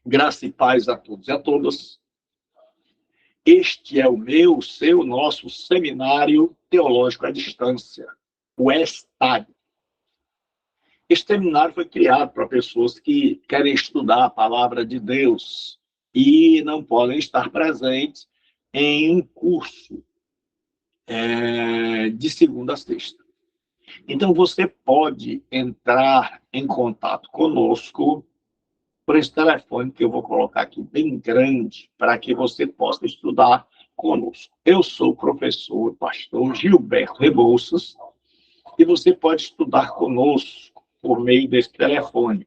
Graça e paz a todos e a todas. Este é o meu, o seu, nosso seminário teológico à distância, o ESTAD. Este seminário foi criado para pessoas que querem estudar a palavra de Deus e não podem estar presentes em um curso de segunda a sexta. Então, você pode entrar em contato conosco por esse telefone que eu vou colocar aqui bem grande para que você possa estudar conosco. Eu sou o professor, pastor Gilberto Rebouças, e você pode estudar conosco por meio desse telefone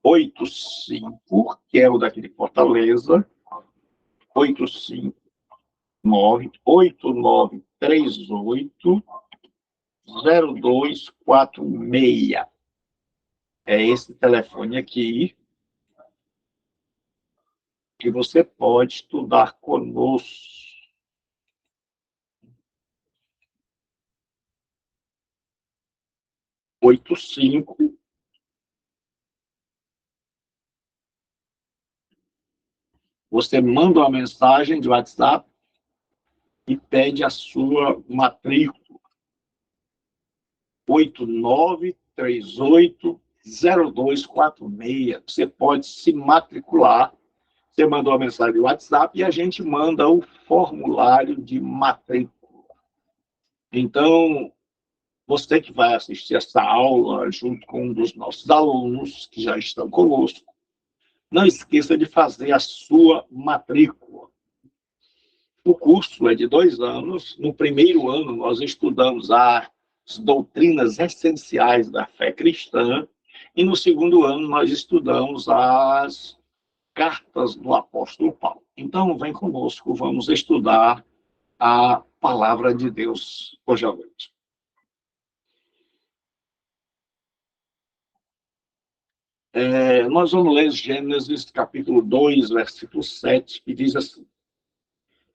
85, que é o daqui de Fortaleza, 859-8938-0246. É esse telefone aqui que você pode estudar conosco. 85. Você manda uma mensagem de WhatsApp e pede a sua matrícula. 8938-0246. Você pode se matricular. Você mandou uma mensagem de WhatsApp e a gente manda o formulário de matrícula. Então, você que vai assistir essa aula junto com um dos nossos alunos que já estão conosco, não esqueça de fazer a sua matrícula. O curso é de 2 anos. No primeiro ano, nós estudamos as doutrinas essenciais da fé cristã, e no segundo ano, nós estudamos as cartas do apóstolo Paulo. Então, vem conosco, vamos estudar a palavra de Deus hoje à noite. Nós vamos ler Gênesis capítulo 2, versículo 7, que diz assim: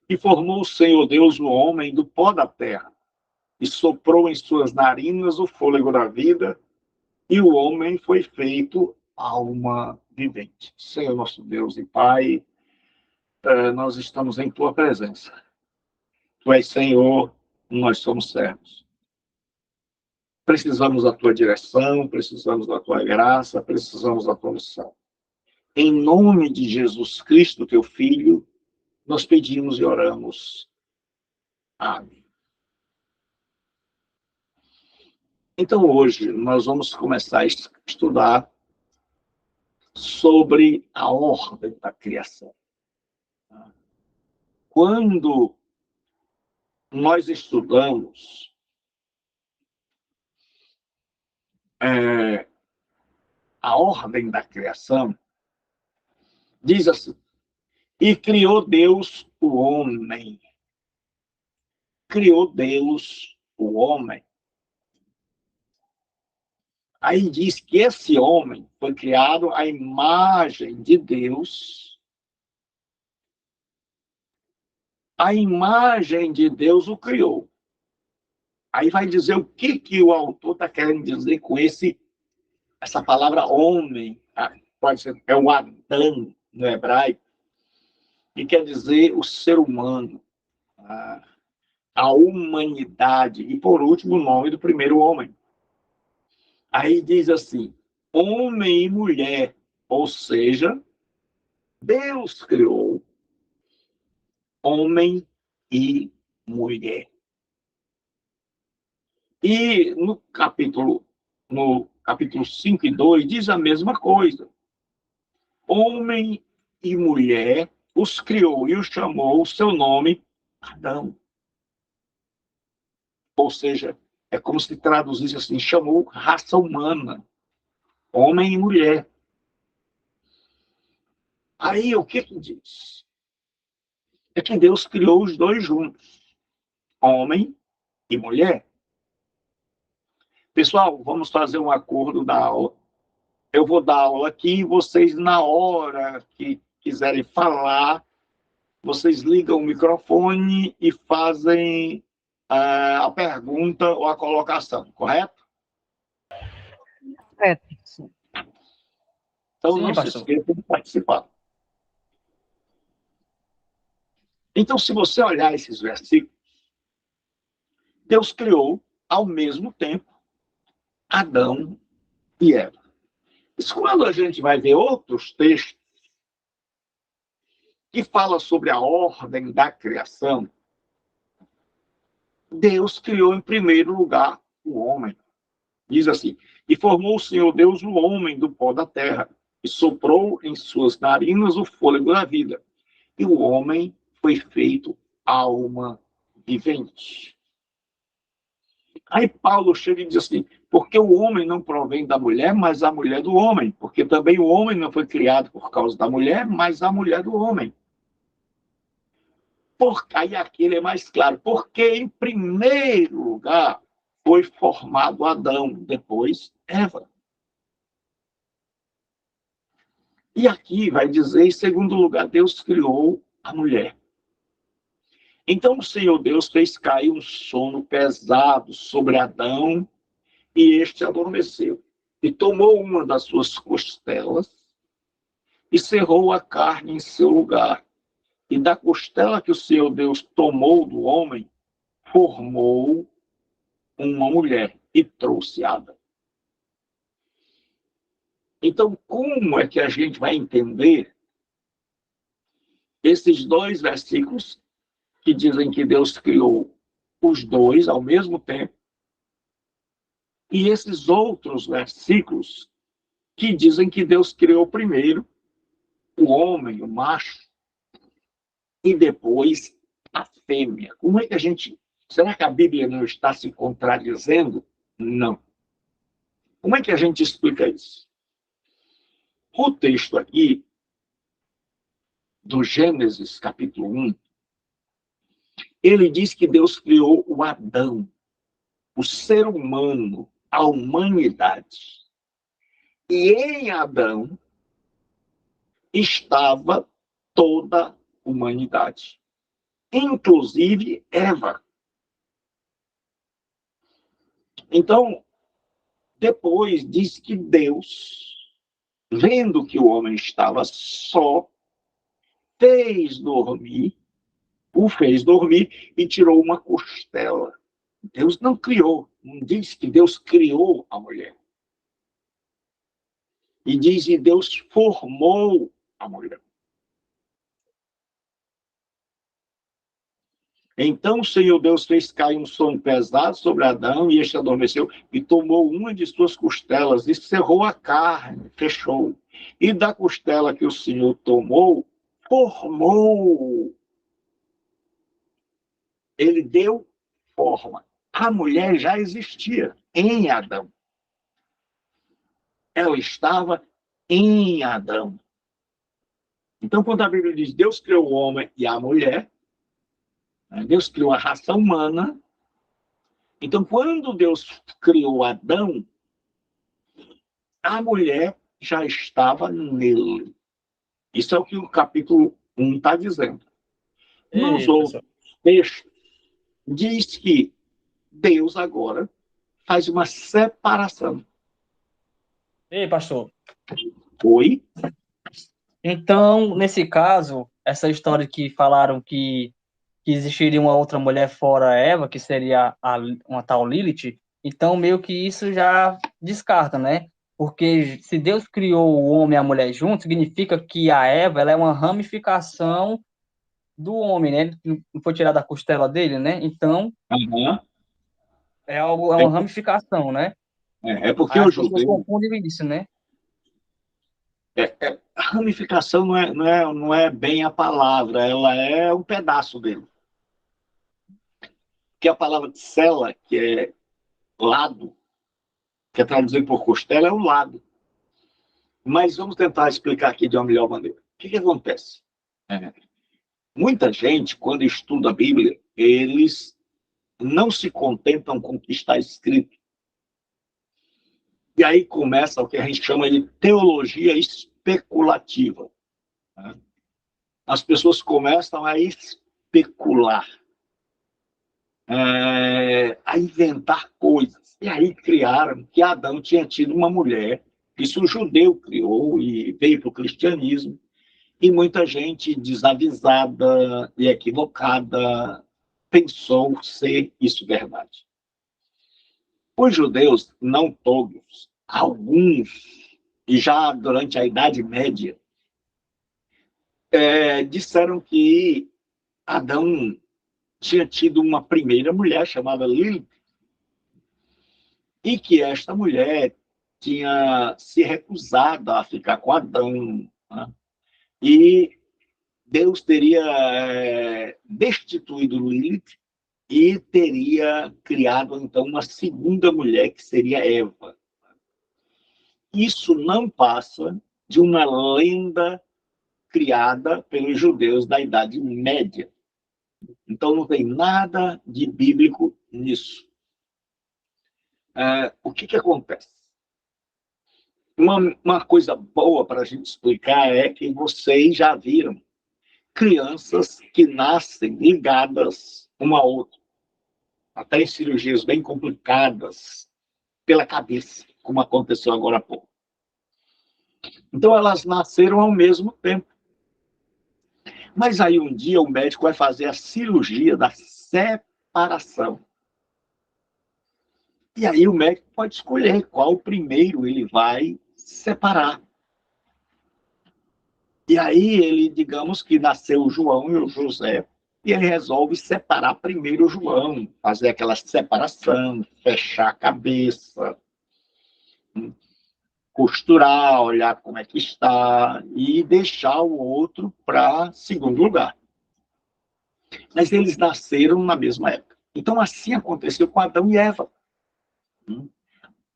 E formou o Senhor Deus o homem do pó da terra, e soprou em suas narinas o fôlego da vida, e o homem foi feito alma vivente. Senhor nosso Deus e Pai, nós estamos em Tua presença. Tu és Senhor, nós somos servos. Precisamos da Tua direção, precisamos da Tua graça, precisamos da Tua unção. Em nome de Jesus Cristo, Teu Filho, nós pedimos e oramos. Amém. Então, hoje, nós vamos começar a estudar sobre a ordem da criação. Quando nós estudamos a ordem da criação, diz assim: e criou Deus o homem. Criou Deus o homem. Aí diz que esse homem foi criado à imagem de Deus. A imagem de Deus o criou. Aí vai dizer o que o autor está querendo dizer com essa palavra homem. Pode ser, é o Adão no hebraico, que quer dizer o ser humano, a humanidade. E, por último, o nome do primeiro homem. Aí diz assim: homem e mulher, ou seja, Deus criou homem e mulher. E no capítulo 5 e 2 diz a mesma coisa. Homem e mulher os criou e os chamou o seu nome Adão. Ou seja, é como se traduzisse assim: chamou raça humana, homem e mulher. Aí o que diz? É que Deus criou os dois juntos, homem e mulher. Pessoal, vamos fazer um acordo da aula. Eu vou dar aula aqui e vocês, na hora que quiserem falar, vocês ligam o microfone e fazem a pergunta ou a colocação, correto? Correto. Então, Sim, não se pastor. esqueça de participar. Então, se você olhar esses versículos, Deus criou, ao mesmo tempo, Adão e Eva. Mas quando a gente vai ver outros textos que falam sobre a ordem da criação, Deus criou em primeiro lugar o homem. Diz assim: e formou o Senhor Deus o homem do pó da terra, e soprou em suas narinas o fôlego da vida. E o homem foi feito alma vivente. Aí Paulo chega e diz assim: porque o homem não provém da mulher, mas a mulher do homem. Porque também o homem não foi criado por causa da mulher, mas a mulher do homem. Aí aqui ele é mais claro. Porque, em primeiro lugar, foi formado Adão, depois Eva. E aqui vai dizer, em segundo lugar, Deus criou a mulher. Então o Senhor Deus fez cair um sono pesado sobre Adão, e este adormeceu. E tomou uma das suas costelas e cerrou a carne em seu lugar. E da costela que o Senhor Deus tomou do homem, formou uma mulher e trouxe Adão. Então, como é que a gente vai entender esses dois versículos que dizem que Deus criou os dois ao mesmo tempo, e esses outros versículos que dizem que Deus criou primeiro o homem, o macho, e depois a fêmea? Como é que a gente... Será que a Bíblia não está se contradizendo? Não. Como é que a gente explica isso? O texto aqui, do Gênesis, capítulo 1, ele diz que Deus criou o Adão, o ser humano, a humanidade. E em Adão estava toda a humanidade, inclusive Eva. Então, depois diz que Deus, vendo que o homem estava só, o fez dormir e tirou uma costela. Deus não criou, não diz que Deus criou a mulher. E diz que Deus formou a mulher. Então o Senhor Deus fez cair um sono pesado sobre Adão, e este adormeceu, e tomou uma de suas costelas, e cerrou a carne, fechou. E da costela que o Senhor tomou, formou. Ele deu forma. A mulher já existia em Adão. Ela estava em Adão. Então, quando a Bíblia diz Deus criou o homem e a mulher, Deus criou a raça humana. Então, quando Deus criou Adão, a mulher já estava nele. Isso é o que o capítulo 1 está dizendo. Nos Ei, outros pessoal. textos, diz que Deus agora faz uma separação. Ei, pastor. Oi? Então, nesse caso, essa história que falaram que existiria uma outra mulher fora Eva, que seria uma tal Lilith, então meio que isso já descarta, né? Porque se Deus criou o homem e a mulher juntos, significa que a Eva ela é uma ramificação do homem, né? Não foi tirada da costela dele, né? Então, Uhum. é É, uma ramificação, né? é porque Aí o as pessoas judeu... confundem isso, né? A ramificação não é bem a palavra, ela é um pedaço dele. Porque a palavra cela, que é lado, que é traduzido por costela, é o lado. Mas vamos tentar explicar aqui de uma melhor maneira. O que acontece? É, muita gente, quando estuda a Bíblia, eles não se contentam com o que está escrito. E aí começa o que a gente chama de teologia especulativa. Né? As pessoas começam a especular, a inventar coisas. E aí criaram que Adão tinha tido uma mulher Isso o judeu criou e veio para o cristianismo, e muita gente desavisada e equivocada pensou ser isso verdade. Os judeus, não todos, alguns, e já durante a Idade Média, disseram que Adão tinha tido uma primeira mulher chamada Lilith, e que esta mulher tinha se recusado a ficar com Adão, né? E Deus teria destituído Lilith e teria criado, então, uma segunda mulher, que seria Eva. Isso não passa de uma lenda criada pelos judeus da Idade Média. Então, não tem nada de bíblico nisso. O que acontece? Uma coisa boa para a gente explicar é que vocês já viram crianças que nascem ligadas uma a outra, até em cirurgias bem complicadas pela cabeça, como aconteceu agora há pouco. Então, elas nasceram ao mesmo tempo. Mas aí um dia o médico vai fazer a cirurgia da separação. E aí o médico pode escolher qual primeiro ele vai separar. E aí ele, digamos que nasceu o João e o José, e ele resolve separar primeiro o João, fazer aquela separação, fechar a cabeça, costurar, olhar como é que está, e deixar o outro para segundo lugar. Mas eles nasceram na mesma época. Então, assim aconteceu com Adão e Eva.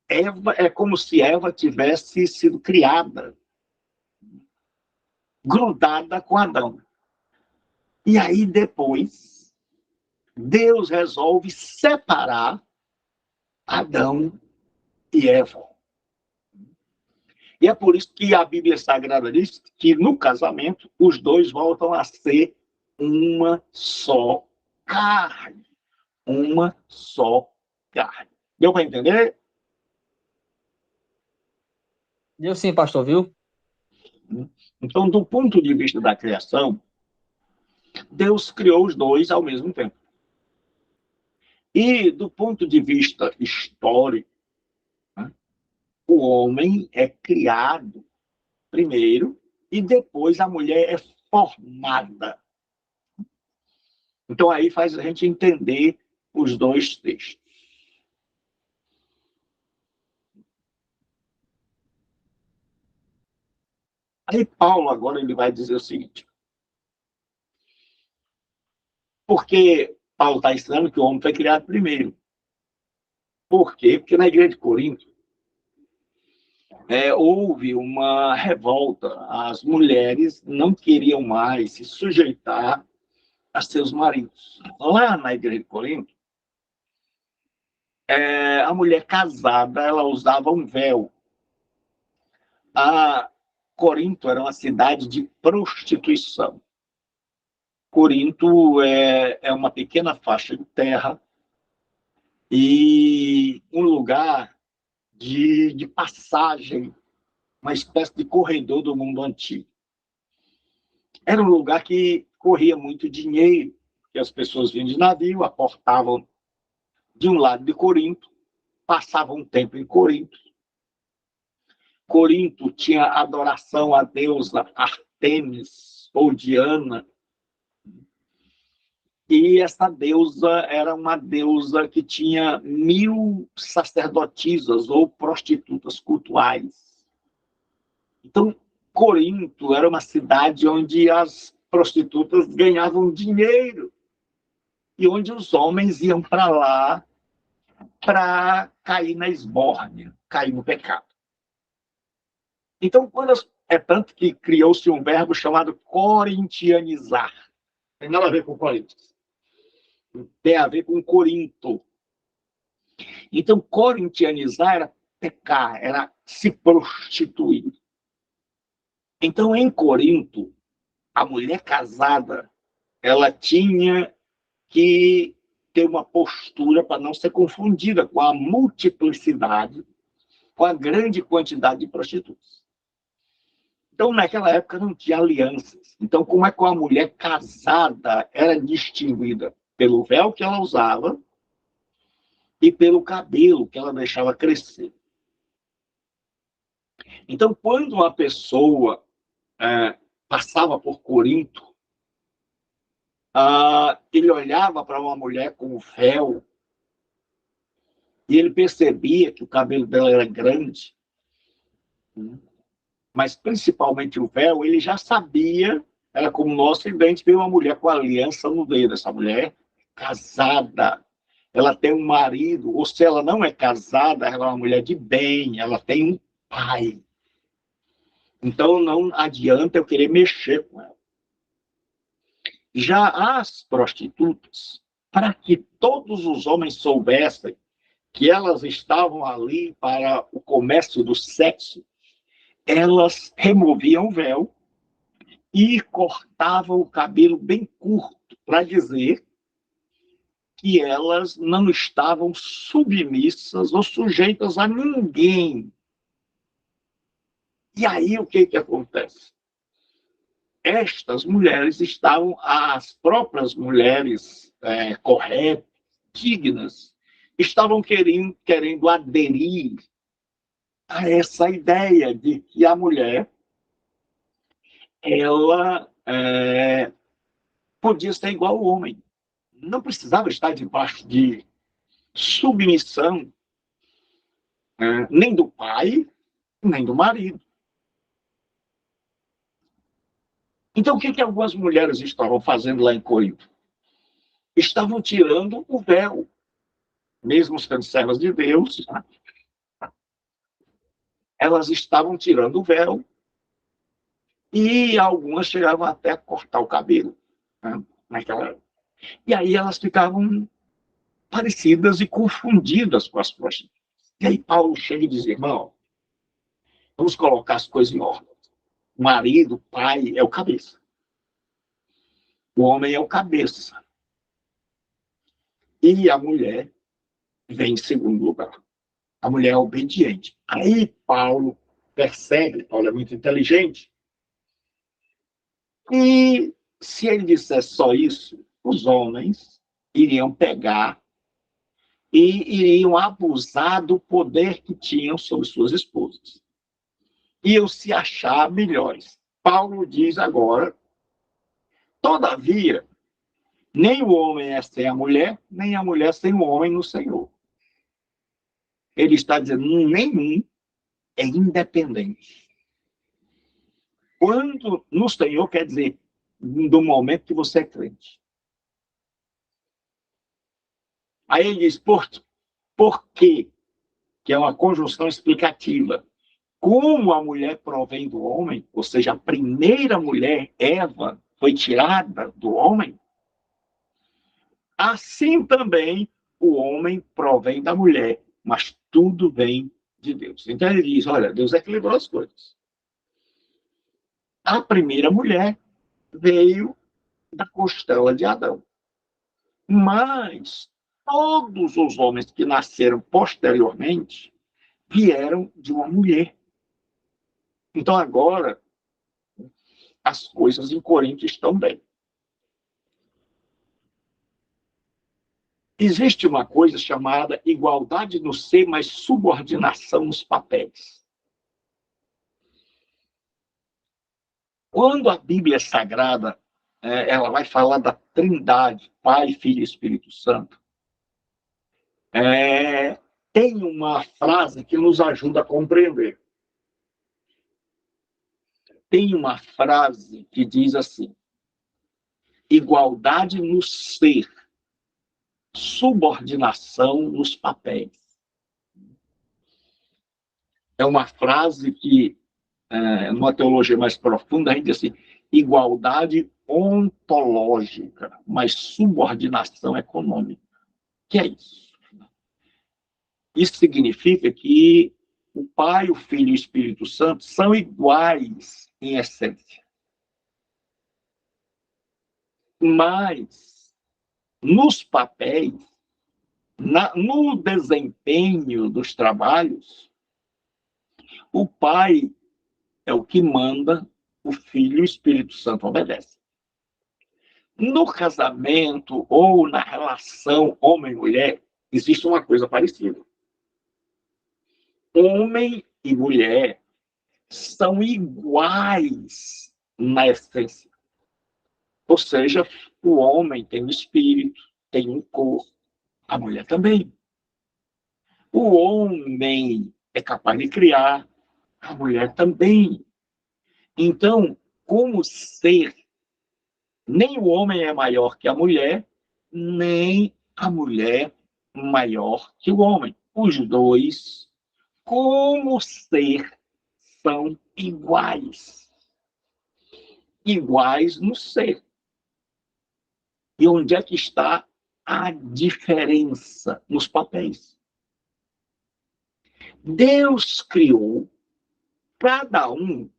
Eva é como se Eva tivesse sido criada, grudada com Adão. E aí, depois, Deus resolve separar Adão e Eva. E é por isso que a Bíblia Sagrada diz que, no casamento, os dois voltam a ser uma só carne. Uma só carne. Deu para entender? Deu sim, pastor, viu? Então, do ponto de vista da criação, Deus criou os dois ao mesmo tempo. E, do ponto de vista histórico, né, o homem é criado primeiro e depois a mulher é formada. Então, aí faz a gente entender os dois textos. Aí Paulo agora ele vai dizer o seguinte: porque Paulo está ensinando que o homem foi criado primeiro. Por quê? Porque na igreja de Corinto houve uma revolta. As mulheres não queriam mais se sujeitar a seus maridos. Lá na igreja de Corinto, a mulher casada ela usava um véu. A Corinto era uma cidade de prostituição. Corinto é uma pequena faixa de terra e um lugar de passagem, uma espécie de corredor do mundo antigo. Era um lugar que corria muito dinheiro, que as pessoas vinham de navio, aportavam de um lado de Corinto, passavam um tempo em Corinto. Corinto tinha adoração à deusa Artemis ou Diana, e essa deusa era uma deusa que tinha 1000 sacerdotisas ou prostitutas cultuais. Então, Corinto era uma cidade onde as prostitutas ganhavam dinheiro e onde os homens iam para lá para cair na esbórnia, cair no pecado. Então, é tanto que criou-se um verbo chamado corintianizar. Tem nada a ver com Coríntios. Tem a ver com Corinto. Então, corintianizar era pecar, era se prostituir. Então, em Corinto, a mulher casada, ela tinha que ter uma postura para não ser confundida com a multiplicidade com a grande quantidade de prostitutas. Então, naquela época, não tinha alianças. Então, como é que uma mulher casada era distinguida? Pelo véu que ela usava e pelo cabelo que ela deixava crescer. Então, quando uma pessoa passava por Corinto, ele olhava para uma mulher com o véu e ele percebia que o cabelo dela era grande, mas principalmente o véu, ele já sabia, era como no Ocidente, ver uma mulher com aliança no dedo. Essa mulher casada, ela tem um marido, ou se ela não é casada, ela é uma mulher de bem, ela tem um pai. Então não adianta eu querer mexer com ela. Já as prostitutas, para que todos os homens soubessem que elas estavam ali para o comércio do sexo, elas removiam o véu e cortavam o cabelo bem curto, para dizer que elas não estavam submissas ou sujeitas a ninguém. E aí o que acontece? Estas mulheres estavam, as próprias mulheres corretas, dignas, estavam querendo aderir a essa ideia de que a mulher ela podia ser igual ao homem. Não precisava estar debaixo de submissão nem do pai, nem do marido. Então, o que algumas mulheres estavam fazendo lá em Corinto? Estavam tirando o véu, mesmo sendo servas de Deus, elas estavam tirando o véu e algumas chegavam até a cortar o cabelo, naquela época. E aí elas ficavam parecidas e confundidas com as prostitutas. E aí Paulo chega e diz, irmão, vamos colocar as coisas em ordem. O marido, o pai, é o cabeça. O homem é o cabeça. E a mulher vem em segundo lugar. A mulher é obediente. Aí Paulo percebe, Paulo é muito inteligente, e se ele dissesse só isso, os homens iriam pegar e iriam abusar do poder que tinham sobre suas esposas. Iam se achar melhores. Paulo diz agora, todavia, nem o homem é sem a mulher, nem a mulher sem o homem no Senhor. Ele está dizendo, nenhum é independente. Quando no Senhor quer dizer, do momento que você é crente. Aí ele diz, por quê? Que é uma conjunção explicativa. Como a mulher provém do homem, ou seja, a primeira mulher, Eva, foi tirada do homem, assim também o homem provém da mulher, mas tudo vem de Deus. Então ele diz, olha, Deus equilibrou as coisas. A primeira mulher veio da costela de Adão. Mas todos os homens que nasceram posteriormente vieram de uma mulher. Então agora as coisas em Corinto estão bem. Existe uma coisa chamada igualdade no ser, mas subordinação nos papéis. Quando a Bíblia Sagrada ela vai falar da Trindade, Pai, Filho e Espírito Santo, tem uma frase que nos ajuda a compreender. Tem uma frase que diz assim: igualdade no ser, subordinação nos papéis. É uma frase que, numa teologia mais profunda, a gente diz assim, igualdade ontológica, mas subordinação econômica. O que é isso? Isso significa que o Pai, o Filho e o Espírito Santo são iguais em essência. Mas, nos papéis, no desempenho dos trabalhos, O pai é o que manda, o filho e o Espírito Santo obedecem. No casamento ou na relação homem-mulher, existe uma coisa parecida. Homem e mulher são iguais na essência. Ou seja, o homem tem um espírito, tem um corpo, a mulher também. O homem é capaz de criar, a mulher também. Então, como ser, nem o homem é maior que a mulher, nem a mulher maior que o homem. Os dois, como ser, são iguais. Iguais no ser. E onde é que está a diferença nos papéis? Deus criou cada um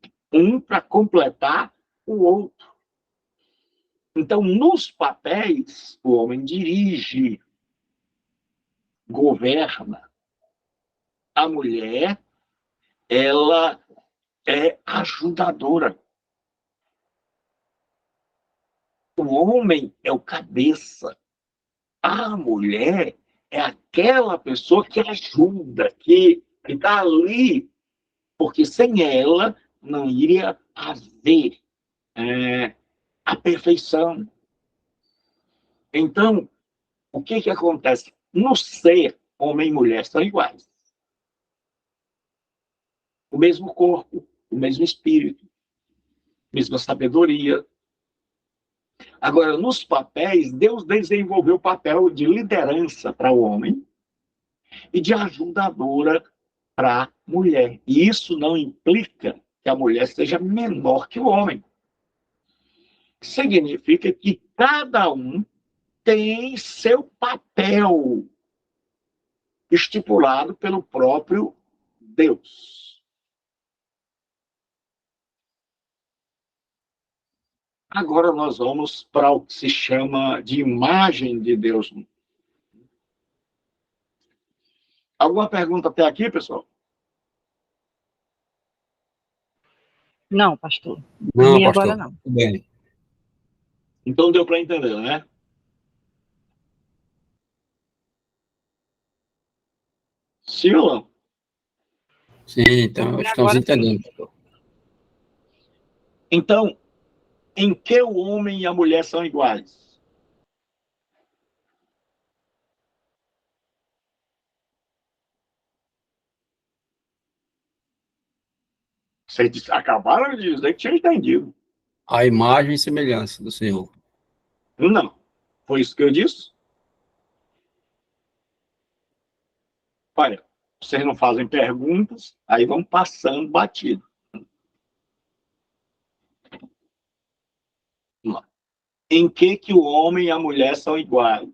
para completar o outro. Então, nos papéis, o homem dirige, governa. A mulher, ela é ajudadora. O homem é o cabeça. A mulher é aquela pessoa que ajuda, que está ali, porque sem ela não iria haver a perfeição. Então, o que acontece? No ser, homem e mulher são iguais. O mesmo corpo, o mesmo espírito, mesma sabedoria. Agora, nos papéis, Deus desenvolveu o papel de liderança para o homem e de ajudadora para a mulher. E isso não implica que a mulher seja menor que o homem. Significa que cada um tem seu papel estipulado pelo próprio Deus. Agora nós vamos para o que se chama de imagem de Deus. Alguma pergunta até aqui, pessoal? Não, pastor. Não, E agora pastor. não. Tudo bem. Então deu para entender, né? Sim ou não? Sim, então estamos Agora entendendo, pastor. Então, em que o homem e a mulher são iguais? Vocês acabaram de dizer que tinha entendido. A imagem e semelhança do Senhor. Não. Foi isso que eu disse? Olha, vocês não fazem perguntas, aí vão passando batido. Em que o homem e a mulher são iguais?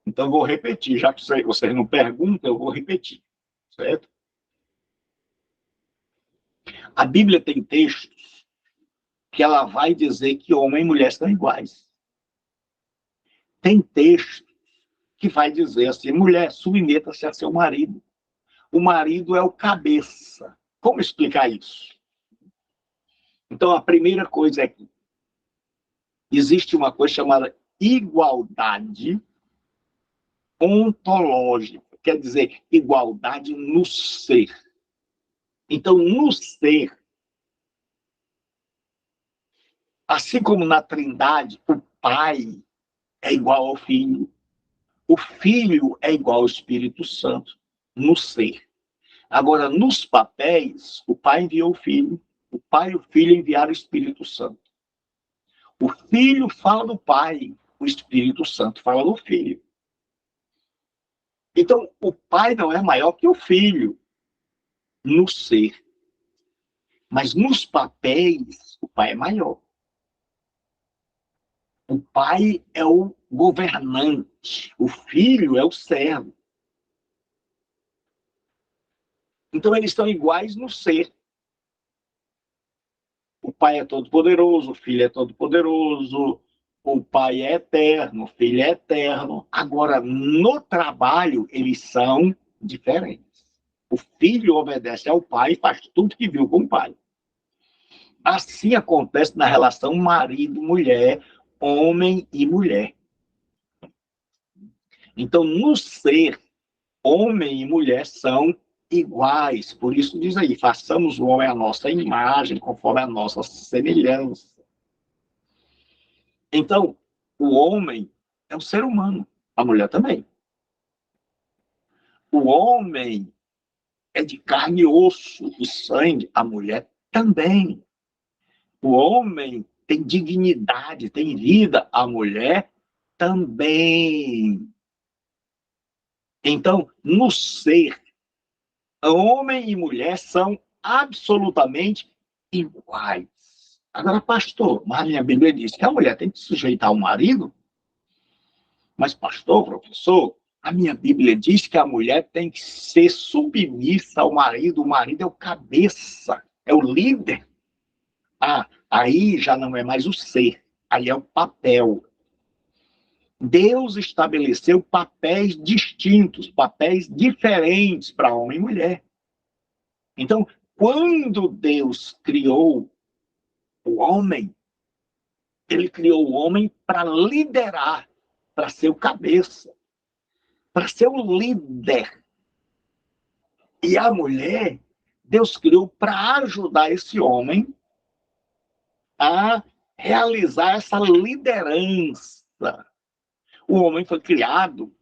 Então, eu vou repetir. Já que vocês não perguntam, eu vou repetir. Certo? A Bíblia tem textos que ela vai dizer que homem e mulher são iguais. Tem texto que vai dizer assim, mulher, submeta-se a seu marido. O marido é o cabeça. Como explicar isso? Então, a primeira coisa é que existe uma coisa chamada igualdade ontológica, quer dizer, igualdade no ser. Então, no ser, assim como na Trindade, o Pai é igual ao Filho, o Filho é igual ao Espírito Santo, no ser. Agora, nos papéis, o Pai enviou o Filho, o Pai e o Filho enviaram o Espírito Santo. O Filho fala do Pai, o Espírito Santo fala do Filho. Então, o Pai não é maior que o Filho no ser. Mas nos papéis, o Pai é maior. O Pai é o governante, o Filho é o servo. Então, eles estão iguais no ser. O Pai é todo-poderoso, o Filho é todo-poderoso, O pai é eterno, o filho é eterno. Agora, no trabalho, eles são diferentes. O filho obedece ao pai e faz tudo que viu com o pai. Assim acontece na relação marido-mulher, homem e mulher. Então, no ser, homem e mulher são iguais. Por isso diz aí, façamos o homem à nossa imagem, conforme a nossa semelhança. Então, o homem é um ser humano, a mulher também. O homem é de carne e osso e sangue, a mulher também. O homem tem dignidade, tem vida, a mulher também. Então, no ser, homem e mulher são absolutamente iguais. Agora, pastor, mas a minha Bíblia diz que a mulher tem que se sujeitar ao marido? Mas, pastor, professor, a minha Bíblia diz que a mulher tem que ser submissa ao marido. O marido é o cabeça, é o líder. Ah, aí já não é mais o ser, aí é o papel. Deus estabeleceu papéis distintos, papéis diferentes para homem e mulher. Então, quando Deus criou o homem, ele criou o homem para liderar, para ser o cabeça, para ser o líder. E a mulher, Deus criou para ajudar esse homem a realizar essa liderança. O homem foi criado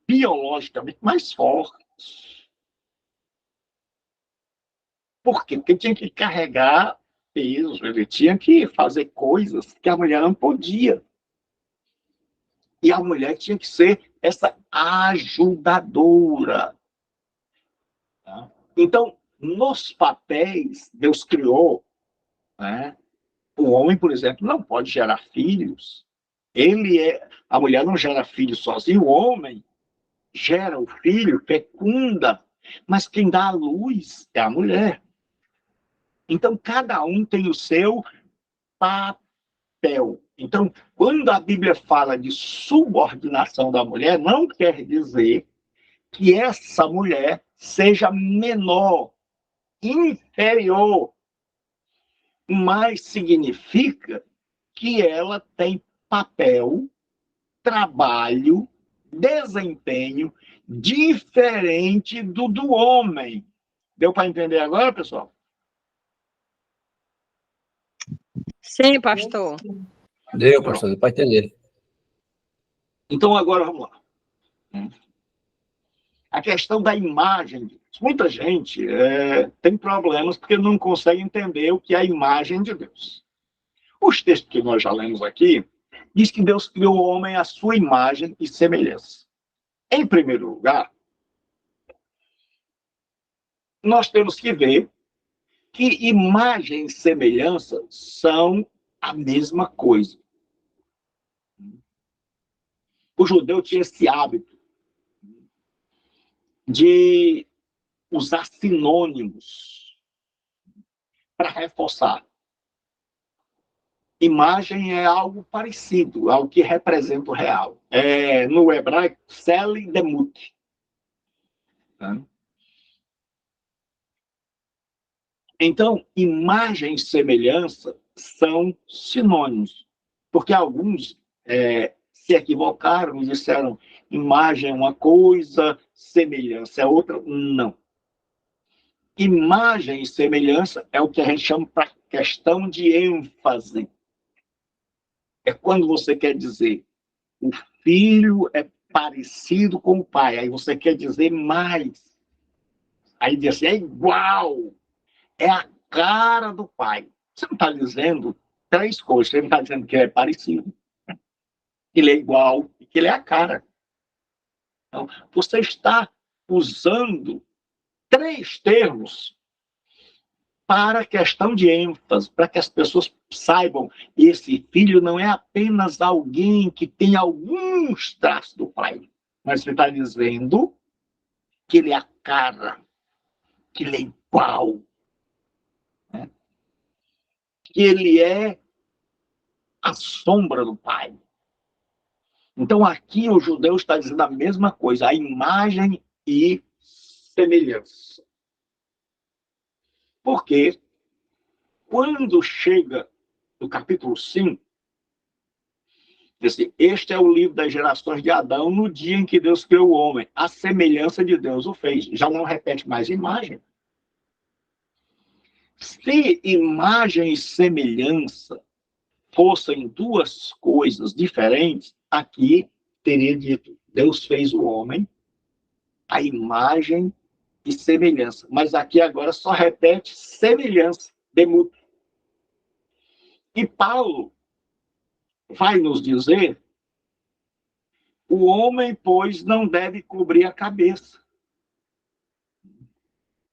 biologicamente mais forte. Por quê? Porque ele tinha que carregar peso, ele tinha que fazer coisas que a mulher não podia. E a mulher tinha que ser essa ajudadora. Tá? Então, nos papéis, Deus criou, né? O homem, por exemplo, não pode gerar filhos. A mulher não gera filhos sozinho, o homem gera o filho, fecunda, mas quem dá a luz é a mulher. Então, cada um tem o seu papel. Então, quando a Bíblia fala de subordinação da mulher, não quer dizer que essa mulher seja menor, inferior, mas significa que ela tem papel, trabalho, desempenho diferente do homem. Deu para entender agora, pessoal? Sim, pastor. Deu, pastor, deu para entender. Então, agora vamos lá. A questão da imagem. Muita gente tem problemas porque não consegue entender o que é a imagem de Deus. Os textos que nós já lemos aqui diz que Deus criou o homem à sua imagem e semelhança. Em primeiro lugar, nós temos que ver que imagem e semelhança são a mesma coisa. O judeu tinha esse hábito de usar sinônimos para reforçar. Imagem é algo parecido, algo que representa o real. No hebraico, seli demut. Tá? Então, imagem e semelhança são sinônimos, porque alguns se equivocaram e disseram imagem é uma coisa, semelhança é outra. Não. Imagem e semelhança é o que a gente chama para questão de ênfase. É quando você quer dizer o filho é parecido com o pai, aí você quer dizer mais. Aí diz assim, é igual, é a cara do pai. Você não está dizendo três coisas, você não está dizendo que ele é parecido, que ele é igual e que ele é a cara. Então, você está usando três termos para a questão de ênfase, para que as pessoas saibam que esse filho não é apenas alguém que tem alguns traços do pai, mas você está dizendo que ele é a cara, que ele é igual, que ele é a sombra do pai. Então, aqui o judeu está dizendo a mesma coisa, a imagem e semelhança. Porque quando chega no capítulo 5, este é o livro das gerações de Adão no dia em que Deus criou o homem. A semelhança de Deus o fez. Já não repete mais imagem. Se imagem e semelhança fossem duas coisas diferentes, aqui teria dito, Deus fez o homem, a imagem e semelhança. Mas aqui agora só repete semelhança, demudo. E Paulo vai nos dizer, o homem, pois, não deve cobrir a cabeça.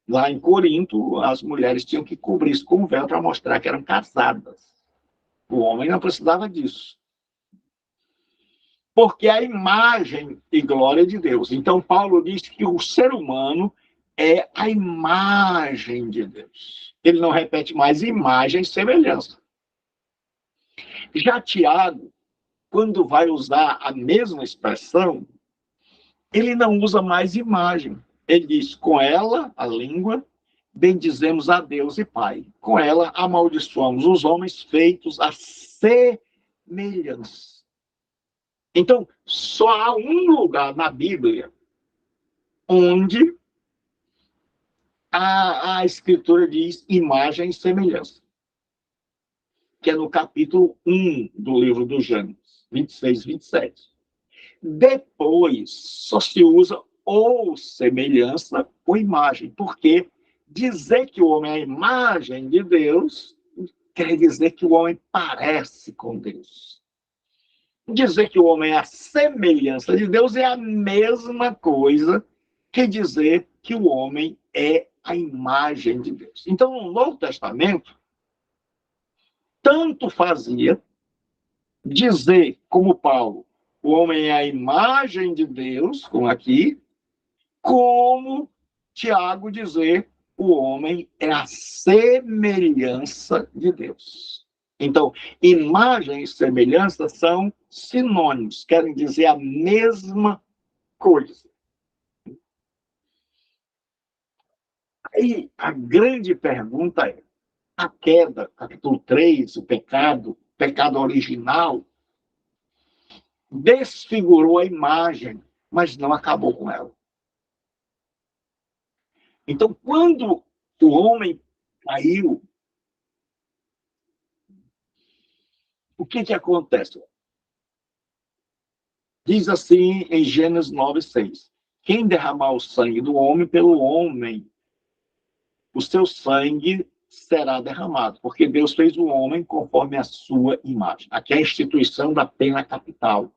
Lá em Corinto, as mulheres tinham que cobrir-se com o véu para mostrar que eram casadas. O homem não precisava disso. Porque a imagem e glória de Deus. Então, Paulo diz que o ser humano é a imagem de Deus. Ele não repete mais imagem e semelhança. Já Tiago, quando vai usar a mesma expressão, ele não usa mais imagem. Ele diz, com ela, a língua, bendizemos a Deus e Pai. Com ela, amaldiçoamos os homens feitos à semelhança. Então, só há um lugar na Bíblia onde a Escritura diz imagem e semelhança, que é no capítulo 1 do livro do Gênesis, 26, 27. Depois, só se usa ou semelhança ou imagem, porque dizer que o homem é a imagem de Deus quer dizer que o homem parece com Deus. Dizer que o homem é a semelhança de Deus é a mesma coisa que dizer que o homem é a imagem de Deus. Então, no Novo Testamento, tanto fazia dizer, como Paulo, o homem é a imagem de Deus, como aqui, como Tiago dizer, o homem é a semelhança de Deus. Então, imagem e semelhança são sinônimos, querem dizer a mesma coisa. Aí, a grande pergunta é, a queda, capítulo 3, o pecado original, desfigurou a imagem, mas não acabou com ela. Então, quando o homem caiu, o que acontece? Diz assim em Gênesis 9:6. Quem derramar o sangue do homem, pelo homem, o seu sangue será derramado, porque Deus fez o homem conforme a sua imagem. Aqui é a instituição da pena capital.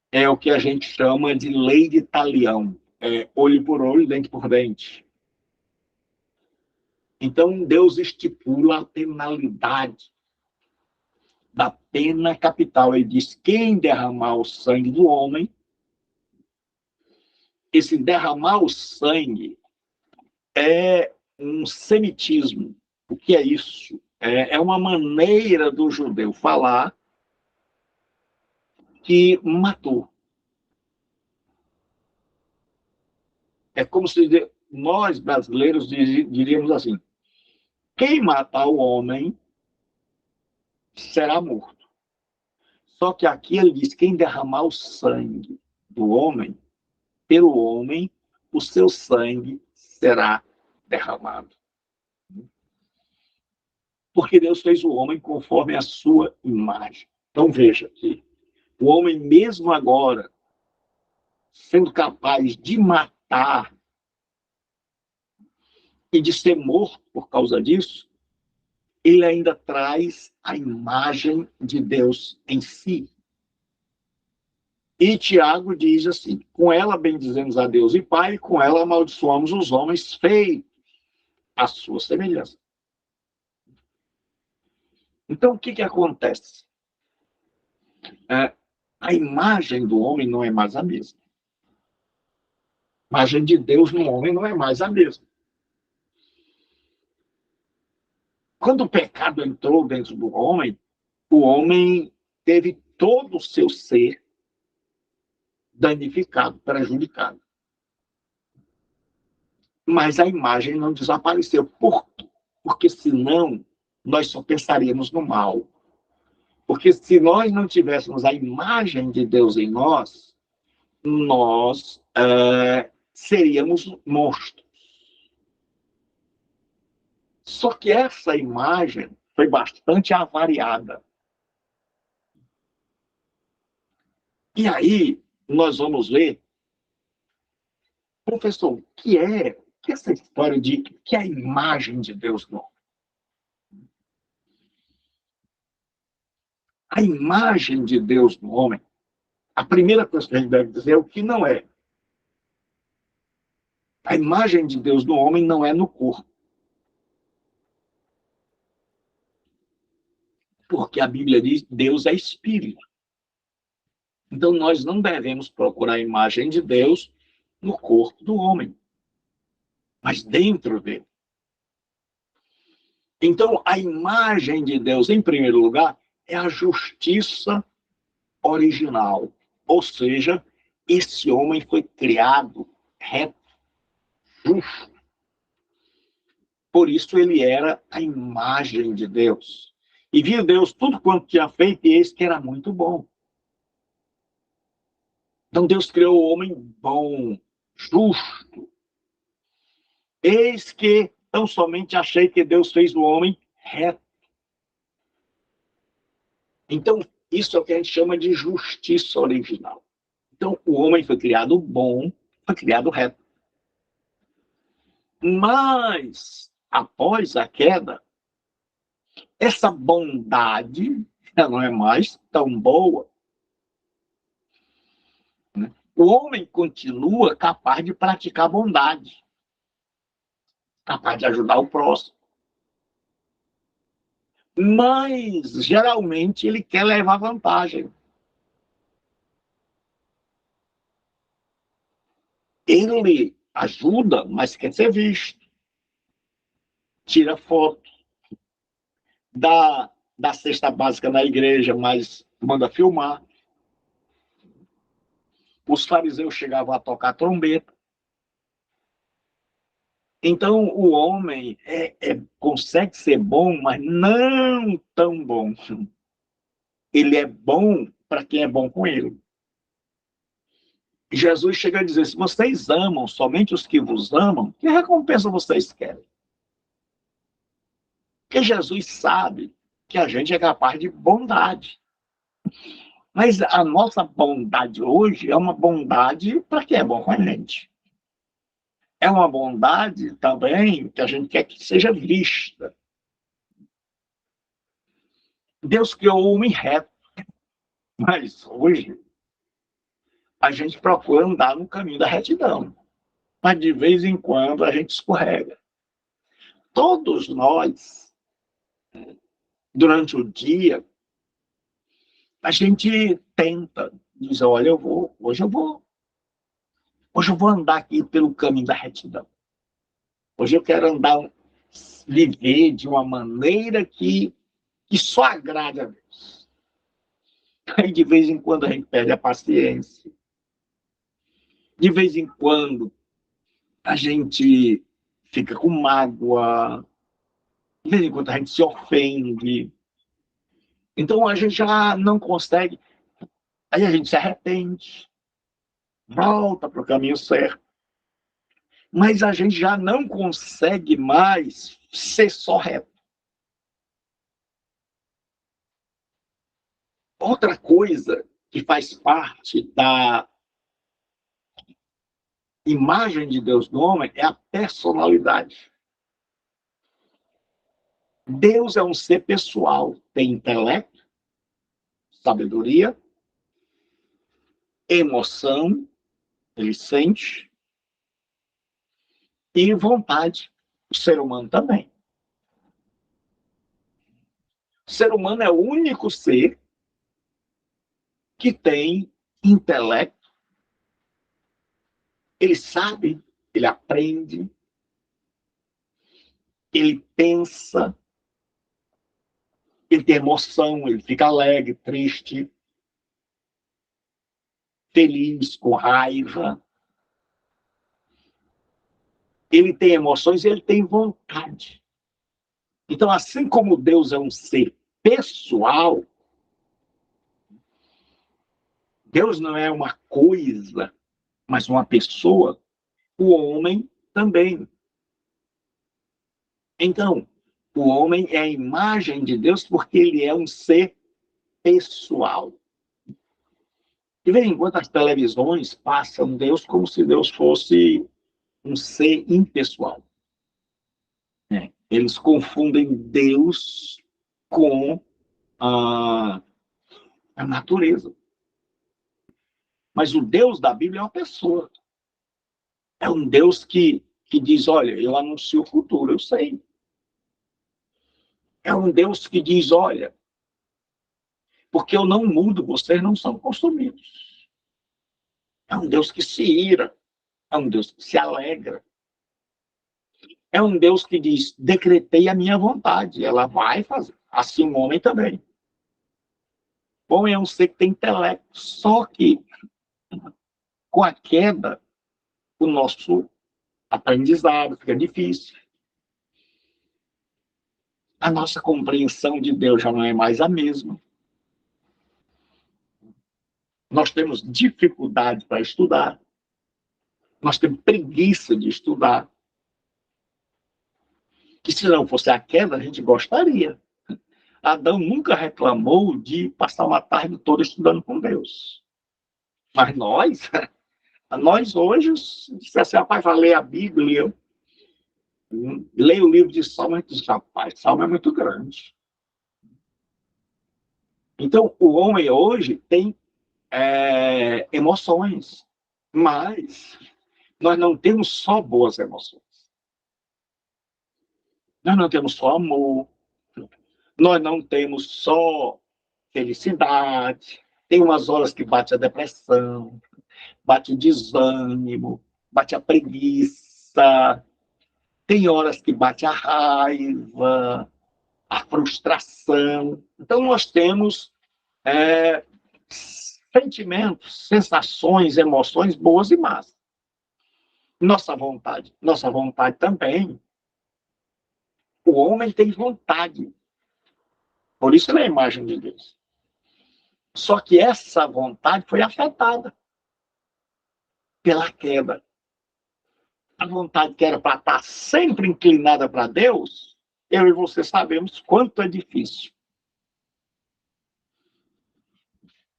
É o que a gente chama de lei de talião. É olho por olho, dente por dente. Então, Deus estipula a penalidade da pena capital. Ele diz, quem derramar o sangue do homem, esse derramar o sangue é um semitismo. O que é isso? É uma maneira do judeu falar que matou. É como se nós, brasileiros, diríamos assim, quem matar o homem será morto. Só que aqui ele diz, quem derramar o sangue do homem, pelo homem, o seu sangue será derramado. Porque Deus fez o homem conforme a sua imagem. Então veja aqui, o homem mesmo agora, sendo capaz de matar e de ser morto por causa disso, ele ainda traz a imagem de Deus em si. E Tiago diz assim, com ela bendizemos a Deus e Pai, e com ela amaldiçoamos os homens feitos à sua semelhança. Então, o que acontece? A imagem do homem não é mais a mesma. A imagem de Deus no homem não é mais a mesma. Quando o pecado entrou dentro do homem, o homem teve todo o seu ser danificado, prejudicado. Mas a imagem não desapareceu. Por quê? Porque senão nós só pensaríamos no mal. Porque se nós não tivéssemos a imagem de Deus em nós, nós seríamos monstros. Só que essa imagem foi bastante avariada. E aí nós vamos ver, professor, o que é essa história de que é a imagem de Deus no homem? A imagem de Deus no homem, a primeira coisa que a gente deve dizer é o que não é. A imagem de Deus no homem não é no corpo. Porque a Bíblia diz que Deus é espírito. Então nós não devemos procurar a imagem de Deus no corpo do homem, mas dentro dele. Então a imagem de Deus, em primeiro lugar, é a justiça original. Ou seja, esse homem foi criado reto, justo. Por isso ele era a imagem de Deus. E viu Deus tudo quanto tinha feito, e eis que era muito bom. Então Deus criou o homem bom, justo. Eis que tão somente achei que Deus fez o homem reto. Então, isso é o que a gente chama de justiça original. Então, o homem foi criado bom, foi criado reto. Mas, após a queda, essa bondade já não é mais tão boa. O homem continua capaz de praticar bondade, capaz de ajudar o próximo. Mas, geralmente, ele quer levar vantagem. Ele ajuda, mas quer ser visto. Tira foto. Dá cesta básica na igreja, mas manda filmar. Os fariseus chegavam a tocar trombeta. Então, o homem consegue ser bom, mas não tão bom. Ele é bom para quem é bom com ele. Jesus chega a dizer, se vocês amam somente os que vos amam, que recompensa vocês querem? Porque Jesus sabe que a gente é capaz de bondade. Mas a nossa bondade hoje é uma bondade para quem é bom com a gente. É uma bondade também que a gente quer que seja vista. Deus criou o homem reto, mas hoje a gente procura andar no caminho da retidão. Mas de vez em quando a gente escorrega. Todos nós, durante o dia, a gente tenta dizer, olha, hoje eu vou andar aqui pelo caminho da retidão. Hoje eu quero viver de uma maneira que só agrade a Deus. Aí de vez em quando a gente perde a paciência. De vez em quando a gente fica com mágoa. De vez em quando a gente se ofende. Então a gente já não consegue. Aí a gente se arrepende. Volta para o caminho certo. Mas a gente já não consegue mais ser só reto. Outra coisa que faz parte da imagem de Deus no homem é a personalidade. Deus é um ser pessoal, tem intelecto, sabedoria, emoção, ele sente, e vontade. O ser humano também. O ser humano é o único ser que tem intelecto. Ele sabe, ele aprende, ele pensa, ele tem emoção, ele fica alegre, triste. feliz, com raiva. Ele tem emoções e ele tem vontade. Então, assim como Deus é um ser pessoal, Deus não é uma coisa, mas uma pessoa, o homem também. Então, o homem é a imagem de Deus porque ele é um ser pessoal. De vez em quando as televisões passam Deus como se Deus fosse um ser impessoal. Eles confundem Deus com a natureza. Mas o Deus da Bíblia é uma pessoa. É um Deus que diz, olha, eu anuncio o futuro, eu sei. É um Deus que diz, olha, porque eu não mudo, vocês não são consumidos. É um Deus que se ira, é um Deus que se alegra. É um Deus que diz, decretei a minha vontade, ela vai fazer. Assim o homem também. O homem é um ser que tem intelecto, só que com a queda, o nosso aprendizado fica difícil. A nossa compreensão de Deus já não é mais a mesma. Nós temos dificuldade para estudar. Nós temos preguiça de estudar. Que se não fosse a queda, a gente gostaria. Adão nunca reclamou de passar uma tarde toda estudando com Deus. Mas nós hoje, se dissesse, rapaz, vai ler a Bíblia, leia o livro de Salmo, a gente diz, rapaz, Salmo é muito grande. Então, o homem hoje tem emoções, mas nós não temos só boas emoções. Nós não temos só amor, nós não temos só felicidade. Tem umas horas que bate a depressão, bate o desânimo, bate a preguiça. Tem horas que bate a raiva, a frustração. Então, nós temos sentimentos, sensações, emoções boas e más. Nossa vontade também. O homem tem vontade. Por isso ele é a imagem de Deus. Só que essa vontade foi afetada pela queda. A vontade que era para estar sempre inclinada para Deus, eu e você sabemos quanto é difícil.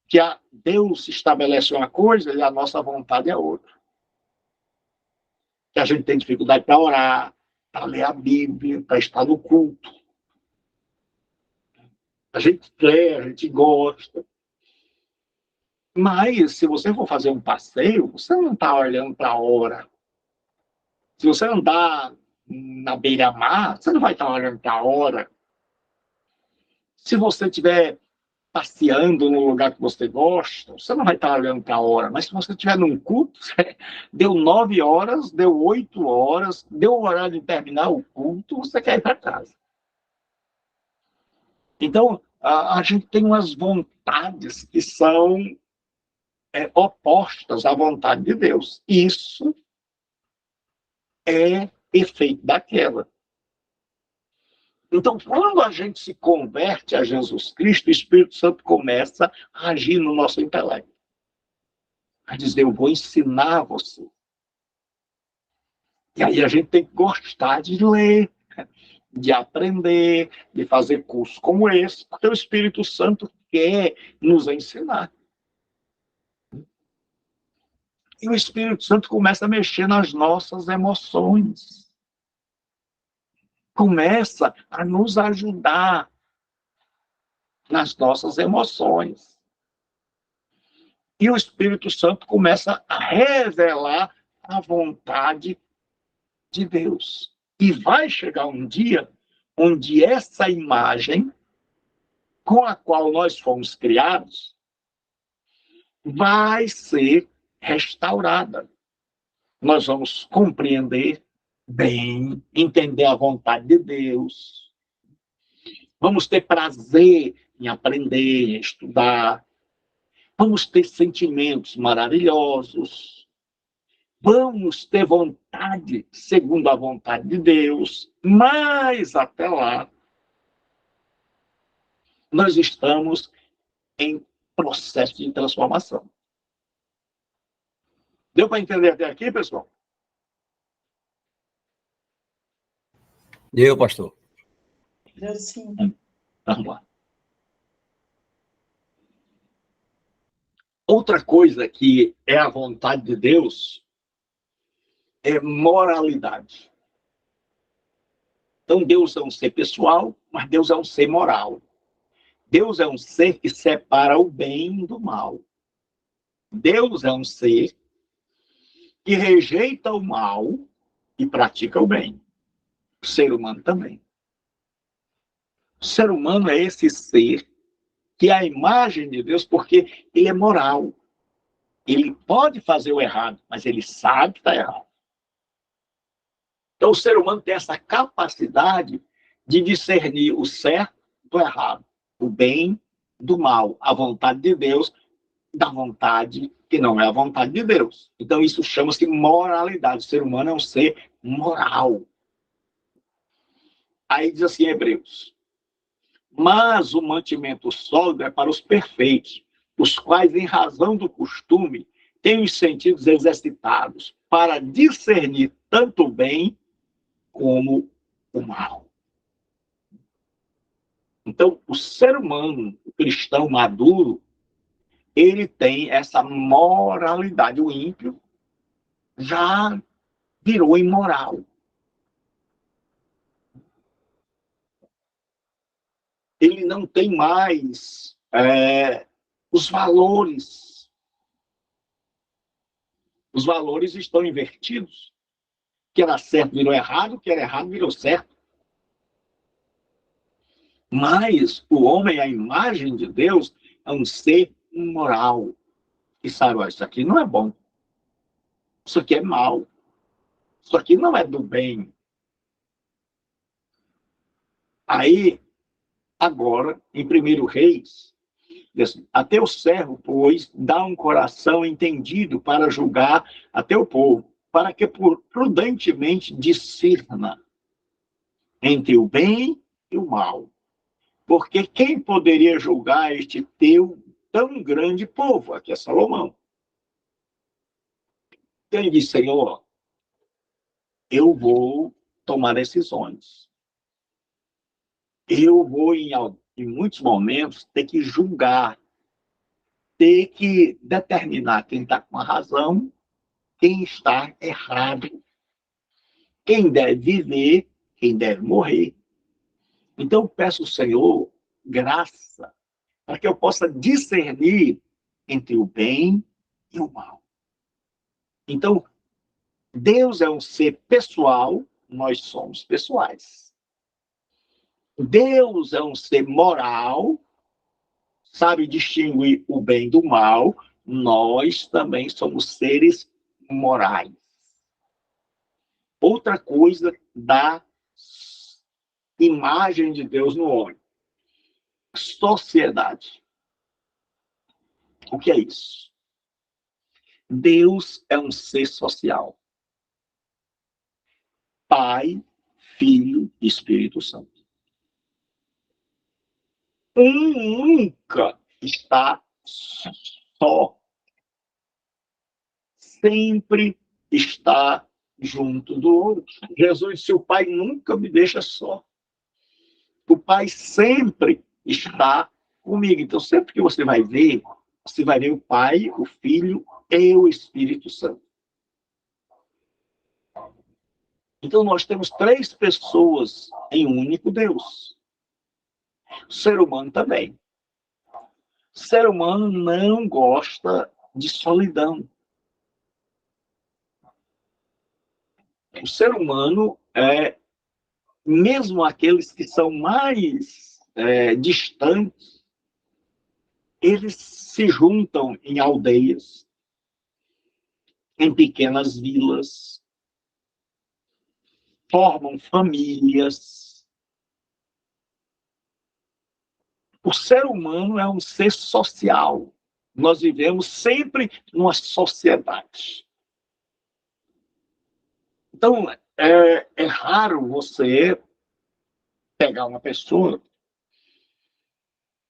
Que Deus estabelece uma coisa e a nossa vontade é outra. Que a gente tem dificuldade para orar, para ler a Bíblia, para estar no culto. A gente quer, a gente gosta. Mas, se você for fazer um passeio, você não está olhando para a hora. Se você andar na beira-mar, você não vai estar olhando para a hora. Se você estiver passeando no lugar que você gosta, você não vai estar olhando para a hora. Mas se você estiver num culto, deu 9 horas, deu 8 horas, deu o horário de terminar o culto, você quer ir para casa. Então, a gente tem umas vontades que são opostas à vontade de Deus. Isso é efeito da queda. Então, quando a gente se converte a Jesus Cristo, o Espírito Santo começa a agir no nosso intelecto. A dizer, eu vou ensinar você. E aí a gente tem que gostar de ler, de aprender, de fazer cursos como esse, porque o Espírito Santo quer nos ensinar. E o Espírito Santo começa a mexer nas nossas emoções. Começa a nos ajudar nas nossas emoções. E o Espírito Santo começa a revelar a vontade de Deus. E vai chegar um dia onde essa imagem com a qual nós fomos criados vai ser restaurada. Nós vamos compreender bem, entender a vontade de Deus. Vamos ter prazer em aprender, em estudar. Vamos ter sentimentos maravilhosos. Vamos ter vontade, segundo a vontade de Deus. Mas até lá, nós estamos em processo de transformação. Deu para entender até aqui, pessoal? Deu, pastor. Deu sim. Vamos lá. Outra coisa que é a vontade de Deus é moralidade. Então, Deus é um ser pessoal, mas Deus é um ser moral. Deus é um ser que separa o bem do mal. Deus é um ser que rejeita o mal e pratica o bem. O ser humano também. O ser humano é esse ser que é a imagem de Deus, porque ele é moral. Ele pode fazer o errado, mas ele sabe que está errado. Então, o ser humano tem essa capacidade de discernir o certo do errado, o bem do mal, a vontade de Deus da vontade que não é a vontade de Deus. Então, isso chama-se moralidade. O ser humano é um ser moral. Aí diz assim, Hebreus: mas o mantimento sólido é para os perfeitos, os quais, em razão do costume, têm os sentidos exercitados para discernir tanto o bem como o mal. Então, o ser humano, o cristão maduro, ele tem essa moralidade. O ímpio já virou imoral. Ele não tem mais os valores. Os valores estão invertidos. O que era certo virou errado, o que era errado virou certo. Mas o homem, a imagem de Deus, é um ser moral. E sabe, ó, isso aqui não é bom. Isso aqui é mal. Isso aqui não é do bem. Aí, agora, em 1 Reis, diz assim, até o servo, pois, dá um coração entendido para julgar até o povo, para que prudentemente discirna entre o bem e o mal. Porque quem poderia julgar este teu tão grande povo? Aqui é Salomão. Então ele diz, Senhor, eu vou tomar decisões. Eu vou, em muitos momentos, ter que julgar, ter que determinar quem está com a razão, quem está errado, quem deve viver, quem deve morrer. Então, eu peço ao Senhor graça para que eu possa discernir entre o bem e o mal. Então, Deus é um ser pessoal, nós somos pessoais. Deus é um ser moral, sabe distinguir o bem do mal, nós também somos seres morais. Outra coisa da imagem de Deus no homem. Sociedade. O que é isso? Deus é um ser social. Pai, Filho e Espírito Santo. Nunca está só. Sempre está junto do outro. Jesus disse, o Pai nunca me deixa só. O Pai sempre está comigo. Então, sempre que você vai ver o Pai, o Filho e o Espírito Santo. Então, nós temos 3 pessoas em um único Deus. O ser humano também. O ser humano não gosta de solidão. O ser humano, mesmo aqueles que são mais distantes, eles se juntam em aldeias, em pequenas vilas, formam famílias. O ser humano é um ser social. Nós vivemos sempre numa sociedade. Então, é raro você pegar uma pessoa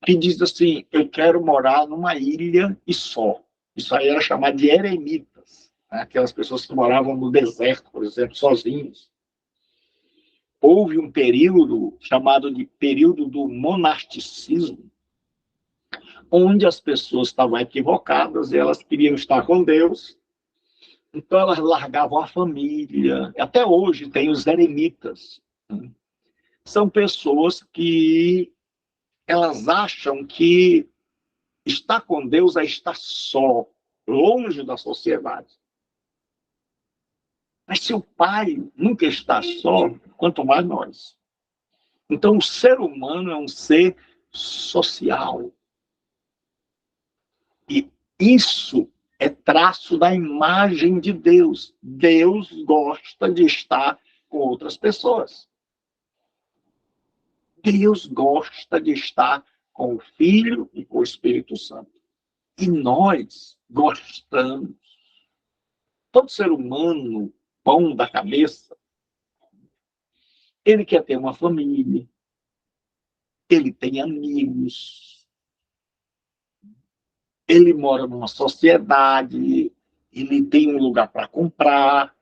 que diz assim, eu quero morar numa ilha e só. Isso aí era chamado de eremitas, né? Aquelas pessoas que moravam no deserto, por exemplo, sozinhos. Houve um período chamado de período do monasticismo, onde as pessoas estavam equivocadas e elas queriam estar com Deus, então elas largavam a família. Até hoje tem os eremitas. São pessoas que elas acham que estar com Deus é estar só, longe da sociedade. Mas se o Pai nunca está só, quanto mais nós. Então o ser humano é um ser social. E isso é traço da imagem de Deus. Deus gosta de estar com outras pessoas. Deus gosta de estar com o Filho e com o Espírito Santo. E nós gostamos. Todo ser humano, bom da cabeça, ele quer ter uma família, ele tem amigos, ele mora numa sociedade, ele tem um lugar para comprar,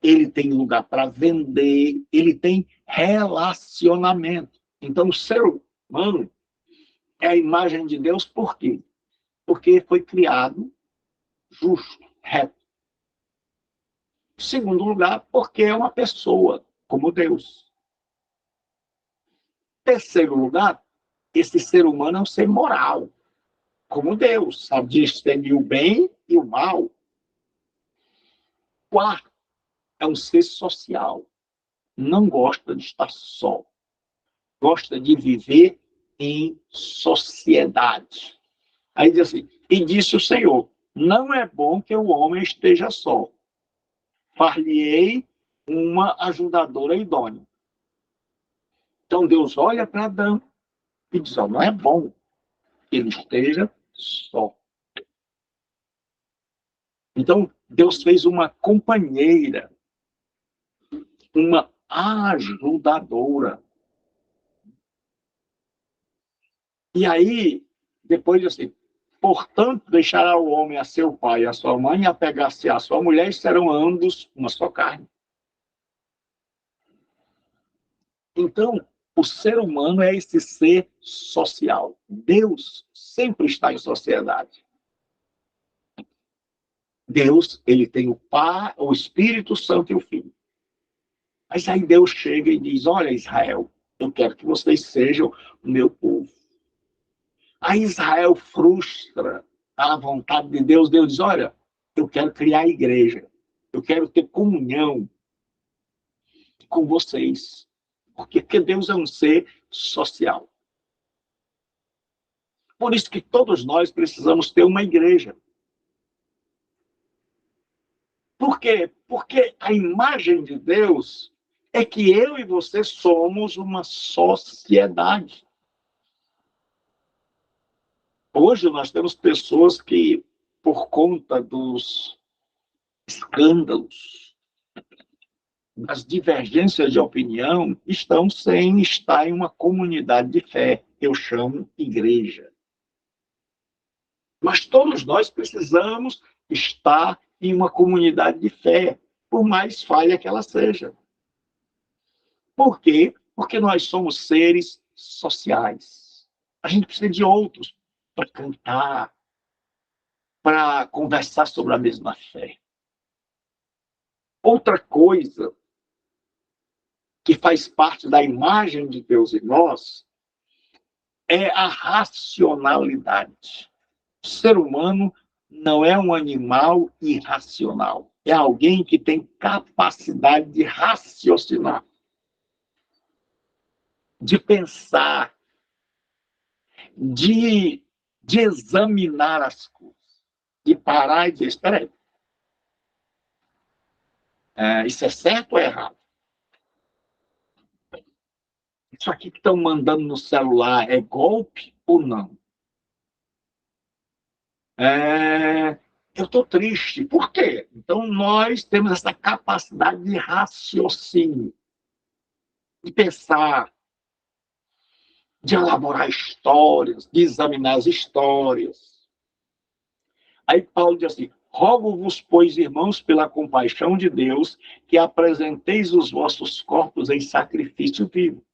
ele tem lugar para vender, ele tem relacionamento. Então, o ser humano é a imagem de Deus, por quê? Porque foi criado justo, reto. Em segundo lugar, porque é uma pessoa, como Deus. Em terceiro lugar, esse ser humano é um ser moral, como Deus, sabe discernir o bem e o mal. Quarto, é um ser social, não gosta de estar só, gosta de viver em sociedade. Aí diz assim, e disse o Senhor, não é bom que o homem esteja só. Far-lhe-ei uma ajudadora idônea. Então Deus olha para Adão e diz, não é bom que ele esteja só. Então Deus fez uma companheira, uma ajudadora. E aí, depois assim, portanto, deixará o homem a seu pai e a sua mãe, e apegar-se à sua mulher, e serão ambos uma só carne. Então, o ser humano é esse ser social. Deus sempre está em sociedade. Deus, ele tem o Pai, o Espírito Santo e o Filho. Mas aí Deus chega e diz, olha, Israel, eu quero que vocês sejam o meu povo. Aí Israel frustra a vontade de Deus. Deus diz, olha, eu quero criar a igreja. Eu quero ter comunhão com vocês. Porque Deus é um ser social. Por isso que todos nós precisamos ter uma igreja. Por quê? Porque a imagem de Deus é que eu e você somos uma sociedade. Hoje nós temos pessoas que, por conta dos escândalos, das divergências de opinião, estão sem estar em uma comunidade de fé. Eu chamo igreja. Mas todos nós precisamos estar em uma comunidade de fé, por mais falha que ela seja. Por quê? Porque nós somos seres sociais. A gente precisa de outros para cantar, para conversar sobre a mesma fé. Outra coisa que faz parte da imagem de Deus em nós é a racionalidade. O ser humano não é um animal irracional. É alguém que tem capacidade de raciocinar, de pensar, de examinar as coisas, de parar e dizer, espera aí, isso é certo ou é errado? Isso aqui que estão mandando no celular é golpe ou não? Eu estou triste. Por quê? Então, nós temos essa capacidade de raciocínio, de pensar, de elaborar histórias, de examinar as histórias. Aí Paulo diz assim: rogo-vos, pois, irmãos, pela compaixão de Deus, que apresenteis os vossos corpos em sacrifício vivo.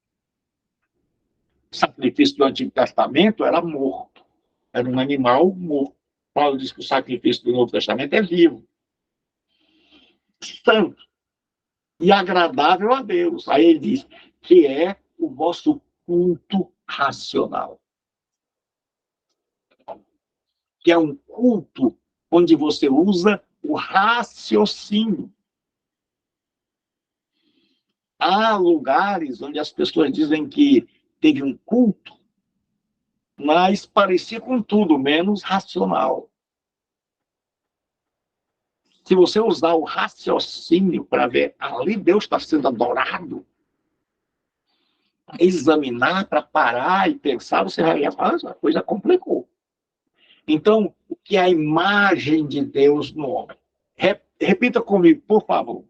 O sacrifício do Antigo Testamento era morto, era um animal morto. Paulo diz que o sacrifício do Novo Testamento é vivo, santo e agradável a Deus. Aí ele diz que é o vosso culto racional. Que é um culto onde você usa o raciocínio. Há lugares onde as pessoas dizem que teve um culto, mas parecia com tudo menos racional. Se você usar o raciocínio para ver, ali Deus está sendo adorado, examinar, para parar e pensar, você vai ver, a coisa complicou. Então, o que é a imagem de Deus no homem? Repita comigo, por favor.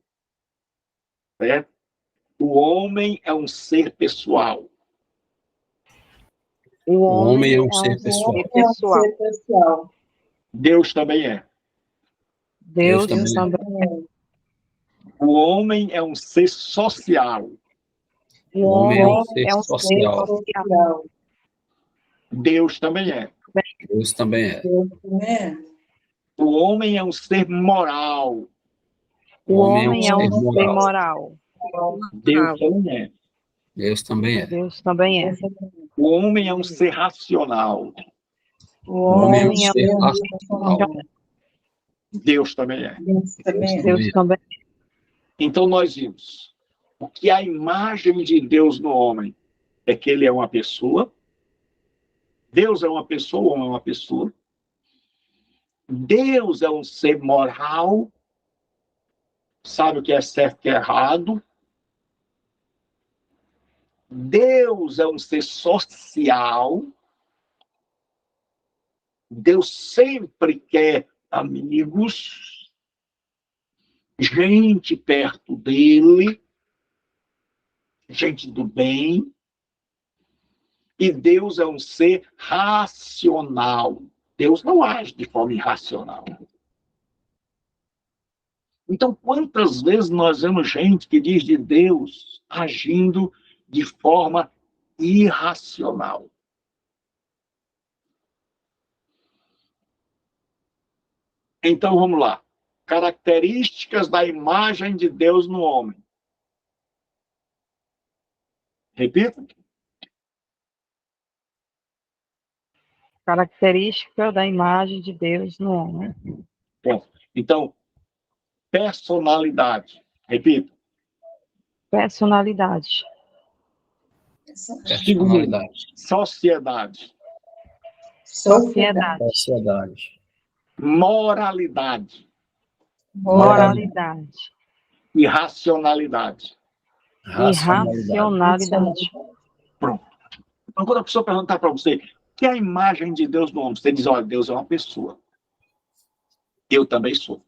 O homem é um ser pessoal. O homem é um é ser um pessoal. ser pessoal. Ser pessoal. Deus também é. Deus Deus também. O homem é um ser social. O O homem é um ser é um ser social. social. Deus também é. Deus também é. Deus também é. O homem é um ser moral. O homem é um ser moral. moral. Deus também é. Deus também é. Deus também é. O homem é um ser racional. O O homem é um homem é ser um racional. Deus também é. Deus também é. Deus também é. Então nós vimos o que a imagem de Deus no homem é que ele é uma pessoa. Deus é uma pessoa ou é uma pessoa. Deus é um ser moral, sabe o que é certo e o que é errado. Deus é um ser social. Deus sempre quer amigos, gente perto dele, gente do bem. E Deus é um ser racional. Deus não age de forma irracional. Então, quantas vezes nós vemos gente que diz de Deus agindo de forma irracional? Então, vamos lá. Características da imagem de Deus no homem. Repita. Característica da imagem de Deus no homem. Bom, então, personalidade. Repita. Personalidade. Segundo, sociedade. Sociedade. Sociedade. Moralidade Moralidade. e racionalidade. E racionalidade. Pronto. Então, quando a pessoa perguntar para você o que é a imagem de Deus no homem, você diz, olha, Deus é uma pessoa. Eu também sou.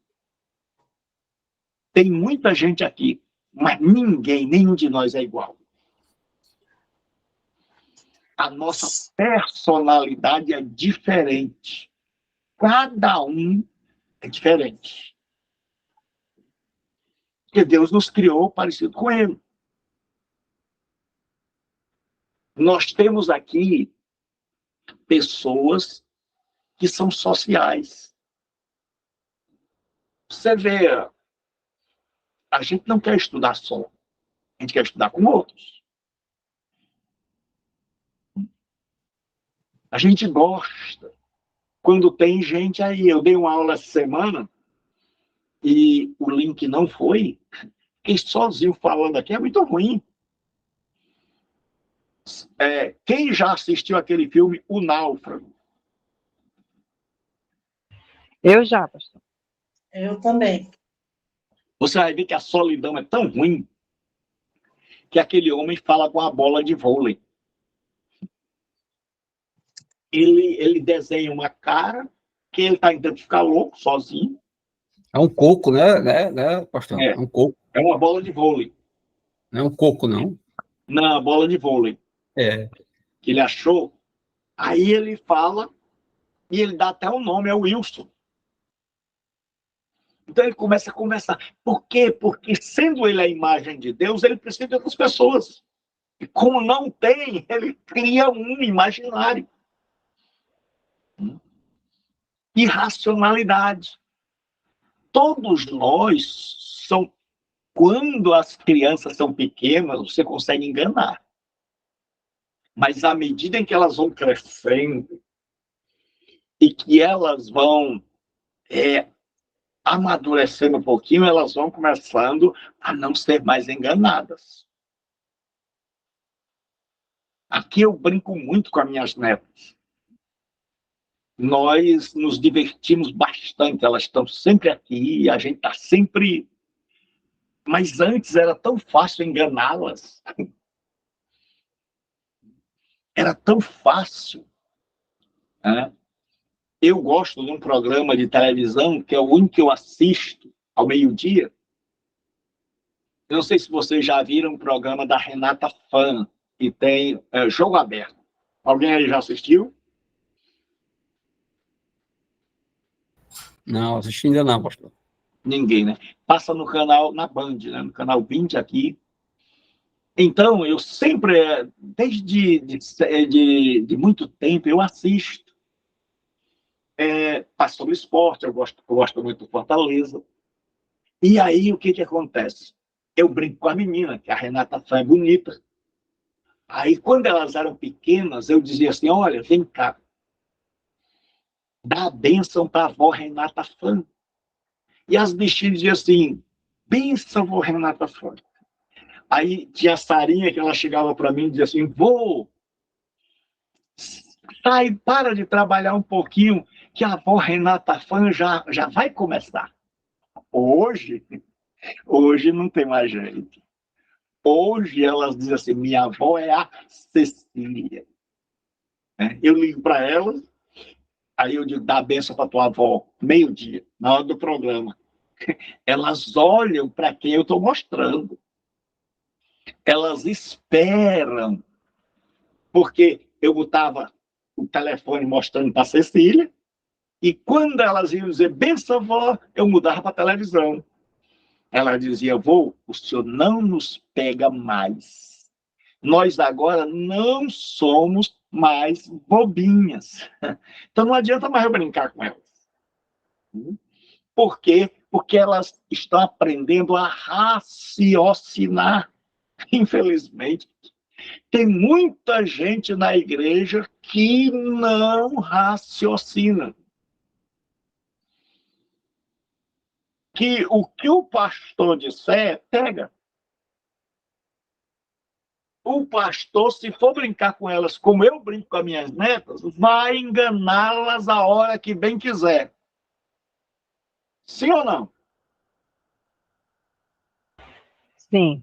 Tem muita gente aqui, mas ninguém, nenhum de nós é igual. A nossa personalidade é diferente. Cada um é diferente. Porque Deus nos criou parecido com Ele. Nós temos aqui pessoas que são sociais. Você vê, a gente não quer estudar só, a gente quer estudar com outros. A gente gosta quando tem gente aí. Eu dei uma aula essa semana e o link não foi. Fiquei sozinho falando aqui, é muito ruim. Quem já assistiu aquele filme O Náufrago? Eu já, pastor. Eu também. Você vai ver que a solidão é tão ruim que aquele homem fala com a bola de vôlei. Ele desenha uma cara que ele está tentando ficar louco, sozinho. É um coco, né, pastor? É. É um coco. É uma bola de vôlei. Não é um coco, não. Na bola de vôlei É. que ele achou. Aí ele fala, e ele dá até o nome, é o Wilson. Então ele começa a conversar. Por quê? Porque sendo ele a imagem de Deus, ele precisa de outras pessoas. E como não tem, ele cria um imaginário. Irracionalidade. Todos nós são, quando as crianças são pequenas, você consegue enganar. Mas à medida em que elas vão crescendo e que elas vão amadurecendo um pouquinho, elas vão começando a não ser mais enganadas. Aqui eu brinco muito com as minhas netas. Nós nos divertimos bastante, elas estão sempre aqui, a gente está sempre... Mas antes era tão fácil enganá-las. Era tão fácil. Né? Eu gosto de um programa de televisão, que é o único que eu assisto ao meio-dia. Eu não sei se vocês já viram o programa da Renata Fã, que tem Jogo Aberto. Alguém aí já assistiu? Não, assisti ainda não, pastor. Ninguém, né? Passa no canal, na Band, né? No canal 20 aqui. Então, eu sempre, desde de muito tempo, eu assisto. Passa sobre esporte, eu gosto muito do Fortaleza. E aí, o que acontece? Eu brinco com a menina, que a Renata Fã é bonita. Aí, quando elas eram pequenas, eu dizia assim, olha, vem cá, dá a bênção para a avó Renata Fã. E as bichinhas diziam assim, bênção, avó Renata Fã. Aí tinha a Sarinha, que ela chegava para mim e dizia assim, vô, sai, para de trabalhar um pouquinho, que a avó Renata Fã já vai começar. Hoje não tem mais jeito. Hoje elas dizem assim, minha avó é a Cecília. Eu ligo para elas, aí eu digo, dá a benção para tua avó, meio-dia, na hora do programa. Elas olham para quem eu estou mostrando. Elas esperam, porque eu botava o telefone mostrando para a Cecília, e quando elas iam dizer, benção, avó, eu mudava para a televisão. Ela dizia, vô, o senhor não nos pega mais. Nós agora não somos mais bobinhas. Então não adianta mais eu brincar com elas. Por quê? Porque elas estão aprendendo a raciocinar. Infelizmente, tem muita gente na igreja que não raciocina. Que o que o pastor disser, pega. O pastor, se for brincar com elas como eu brinco com as minhas netas, vai enganá-las a hora que bem quiser. Sim ou não? Sim.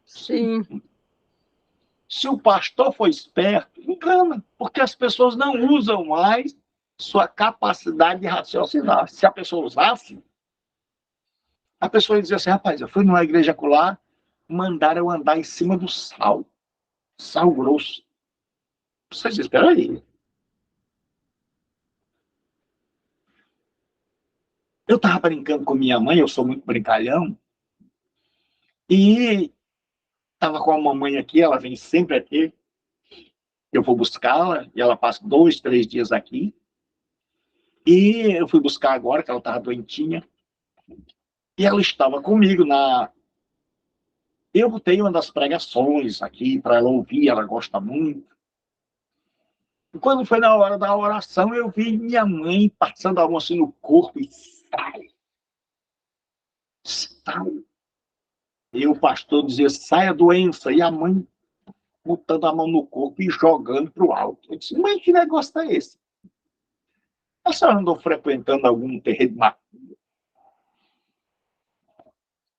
Sim. Se o pastor for esperto, engana, porque as pessoas não usam mais sua capacidade de raciocinar. Se a pessoa usasse, a pessoa ia dizer assim, rapaz, eu fui numa igreja acolá, mandaram eu andar em cima do sal grosso. Vocês esperam aí. Eu estava brincando com minha mãe, eu sou muito brincalhão, e estava com a mamãe aqui, ela vem sempre aqui, eu vou buscá-la, e ela passa 2, 3 dias aqui, e eu fui buscar agora, que ela estava doentinha, e ela estava comigo Eu botei uma das pregações aqui para ela ouvir, ela gosta muito. E quando foi na hora da oração, eu vi minha mãe passando a mão assim no corpo e sai. E o pastor dizia, sai a doença. E a mãe botando a mão no corpo e jogando para o alto. Eu disse, mãe, que negócio é esse? A senhora andou frequentando algum terreiro de macumba?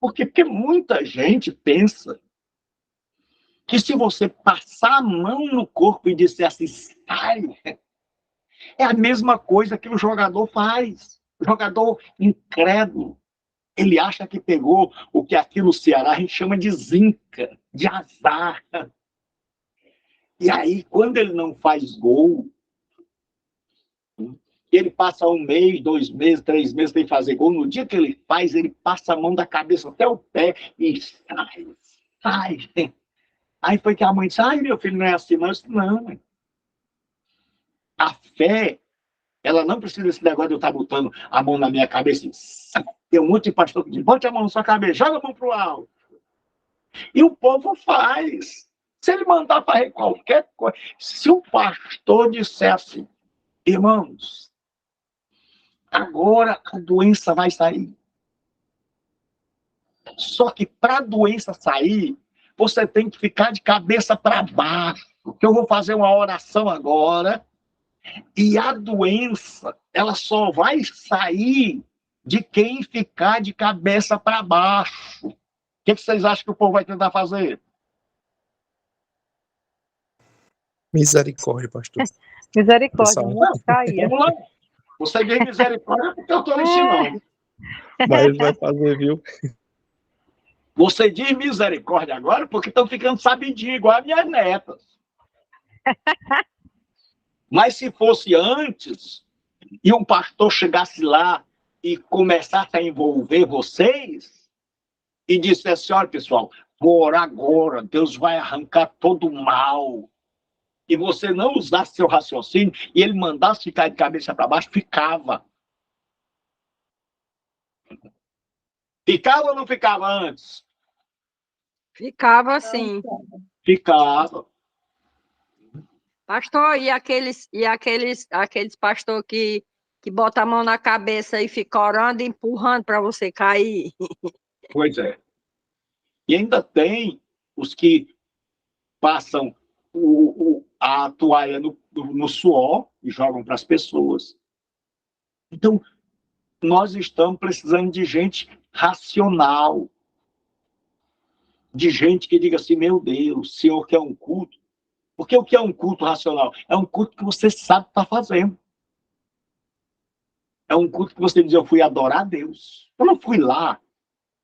Porque muita gente pensa que se você passar a mão no corpo e disser assim, sai, É a mesma coisa que o jogador faz. O jogador incrédulo. Ele acha que pegou o que aqui no Ceará a gente chama de zinca, de azar. E aí, quando ele não faz gol, ele passa 1 mês, 2 meses, 3 meses sem fazer gol. No dia que ele faz, ele passa a mão da cabeça até o pé e sai. Aí foi que a mãe disse, ai, meu filho, não é assim, não. Eu disse, não. A fé, ela não precisa desse negócio de eu estar botando a mão na minha cabeça e tem um monte de pastor que diz, bote a mão na sua cabeça, joga a mão para o alto. E o povo faz. Se ele mandar fazer qualquer coisa, se o pastor dissesse, irmãos, agora a doença vai sair. Só que para a doença sair, você tem que ficar de cabeça para baixo. Que eu vou fazer uma oração agora, e a doença, ela só vai sair de quem ficar de cabeça para baixo. O que vocês acham que o povo vai tentar fazer? Misericórdia, pastor. Misericórdia, Pessoal, muito caía. Vamos lá. Você diz misericórdia porque eu estou ensinando. mas ele vai fazer, viu? Você diz misericórdia agora porque estão ficando sabidinho, igual as minhas netas. Mas se fosse antes, e um pastor chegasse lá e começasse a envolver vocês, e dissesse, olha, pessoal, vou orar agora, Deus vai arrancar todo o mal. E você não usasse seu raciocínio, e ele mandasse ficar de cabeça para baixo, ficava. Ficava ou não ficava antes? Ficava assim. Ficava. Pastor, aqueles pastor que bota a mão na cabeça e fica orando, empurrando para você cair? Pois é. E ainda tem os que passam a toalha no suor e jogam para as pessoas. Então, nós estamos precisando de gente racional, de gente que diga assim, meu Deus, o senhor quer um culto? Porque o que é um culto racional? É um culto que você sabe que está fazendo. É um culto que você diz, eu fui adorar a Deus. Eu não fui lá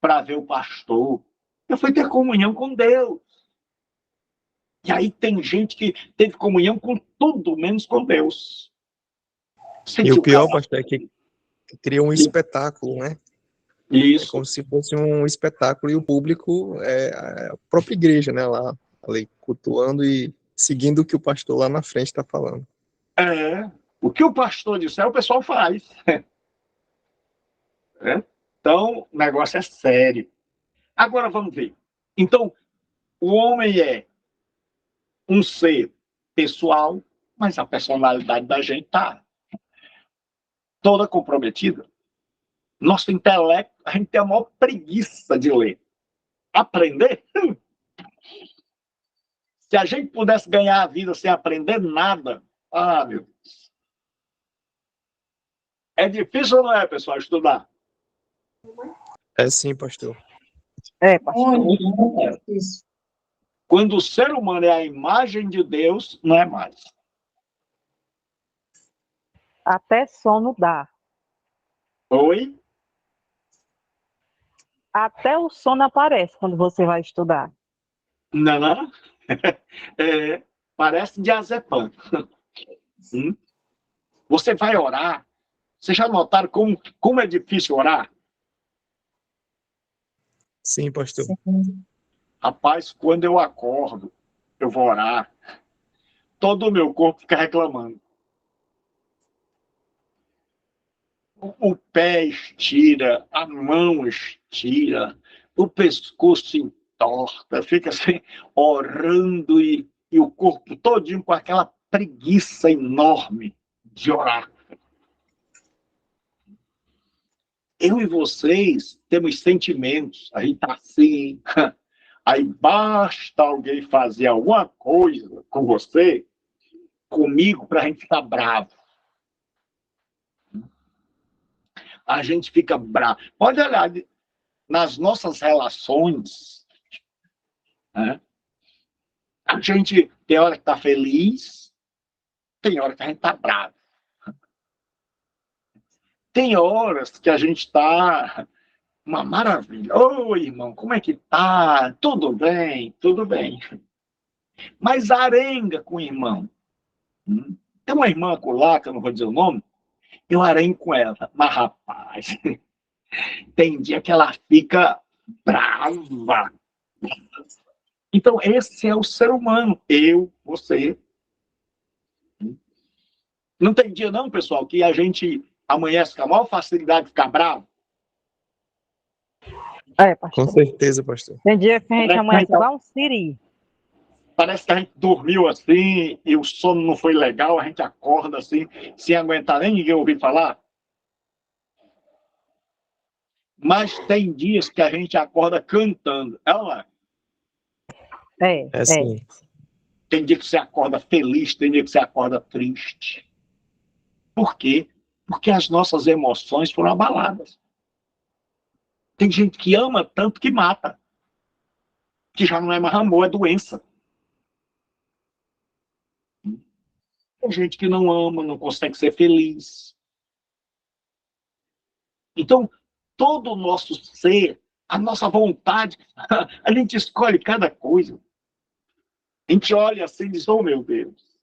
para ver o pastor. Eu fui ter comunhão com Deus. E aí tem gente que teve comunhão com tudo, menos com Deus. E o pior, pastor, é que cria um espetáculo, né? É Isso. como se fosse um espetáculo e o público é a própria igreja, né? Lá, ali, cultuando e seguindo o que o pastor lá na frente está falando. É. O que o pastor disser, o pessoal faz. É? Então, o negócio é sério. Agora vamos ver. Então, o homem é um ser pessoal, mas a personalidade da gente está toda comprometida. Nosso intelecto, a gente tem a maior preguiça de ler. Aprender? Se a gente pudesse ganhar a vida sem aprender nada, meu Deus. É difícil ou não é, pessoal, estudar? É sim, pastor. É, pastor. Muito difícil. Quando o ser humano é a imagem de Deus, não é mais. Até sono dá. Oi? Até o sono aparece quando você vai estudar. Não, não. Parece diazepam. Você vai orar. Vocês já notaram como é difícil orar? Sim, pastor. Rapaz, quando eu acordo, eu vou orar, todo o meu corpo fica reclamando. O pé estira, a mão estira, o pescoço entorta, fica assim, orando e o corpo todinho com aquela preguiça enorme de orar. Eu e vocês temos sentimentos, a gente está assim, aí basta alguém fazer alguma coisa com você, comigo, para a gente ficar bravo. A gente fica bravo. Pode olhar nas nossas relações, né? A gente tem hora que está feliz, tem hora que a gente está bravo. Tem horas que a gente está uma maravilha. Ô, irmão, como é que tá? Tudo bem, tudo bem. Mas arenga com o irmão. Tem uma irmã lá, que eu não vou dizer o nome, eu arengo com ela. Mas, rapaz, tem dia que ela fica brava. Então, esse é o ser humano. Eu, você. Não tem dia não, pessoal, que a gente amanhece com a maior facilidade de ficar bravo. É, Com pastor. certeza, pastor. Tem dia que a gente Parece amanhece que- igual um siri. Parece que a gente dormiu assim e o sono não foi legal, a gente acorda assim, sem aguentar nem ninguém ouvir falar. Mas tem dias que a gente acorda cantando. Ela, É assim. tem dia que você acorda feliz, tem dia que você acorda triste. Por quê? Porque as nossas emoções foram abaladas. Tem gente que ama tanto que mata. Que já não é mais amor, é doença. Tem gente que não ama, não consegue ser feliz. Então, todo o nosso ser, a nossa vontade, a gente escolhe cada coisa. A gente olha assim e diz, oh meu Deus,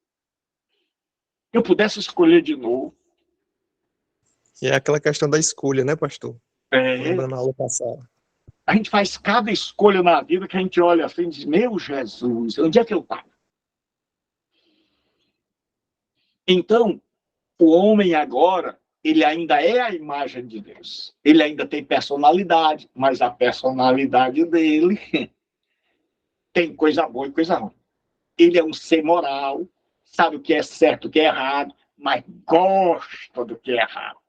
eu pudesse escolher de novo. E é aquela questão da escolha, né, pastor? Lembrando a aula passada. A gente faz cada escolha na vida que a gente olha assim e diz, meu Jesus, onde é que eu estava? Então, o homem agora, ele ainda é a imagem de Deus. Ele ainda tem personalidade, mas a personalidade dele tem coisa boa e coisa ruim. Ele é um ser moral, sabe o que é certo e o que é errado, mas gosta do que é errado.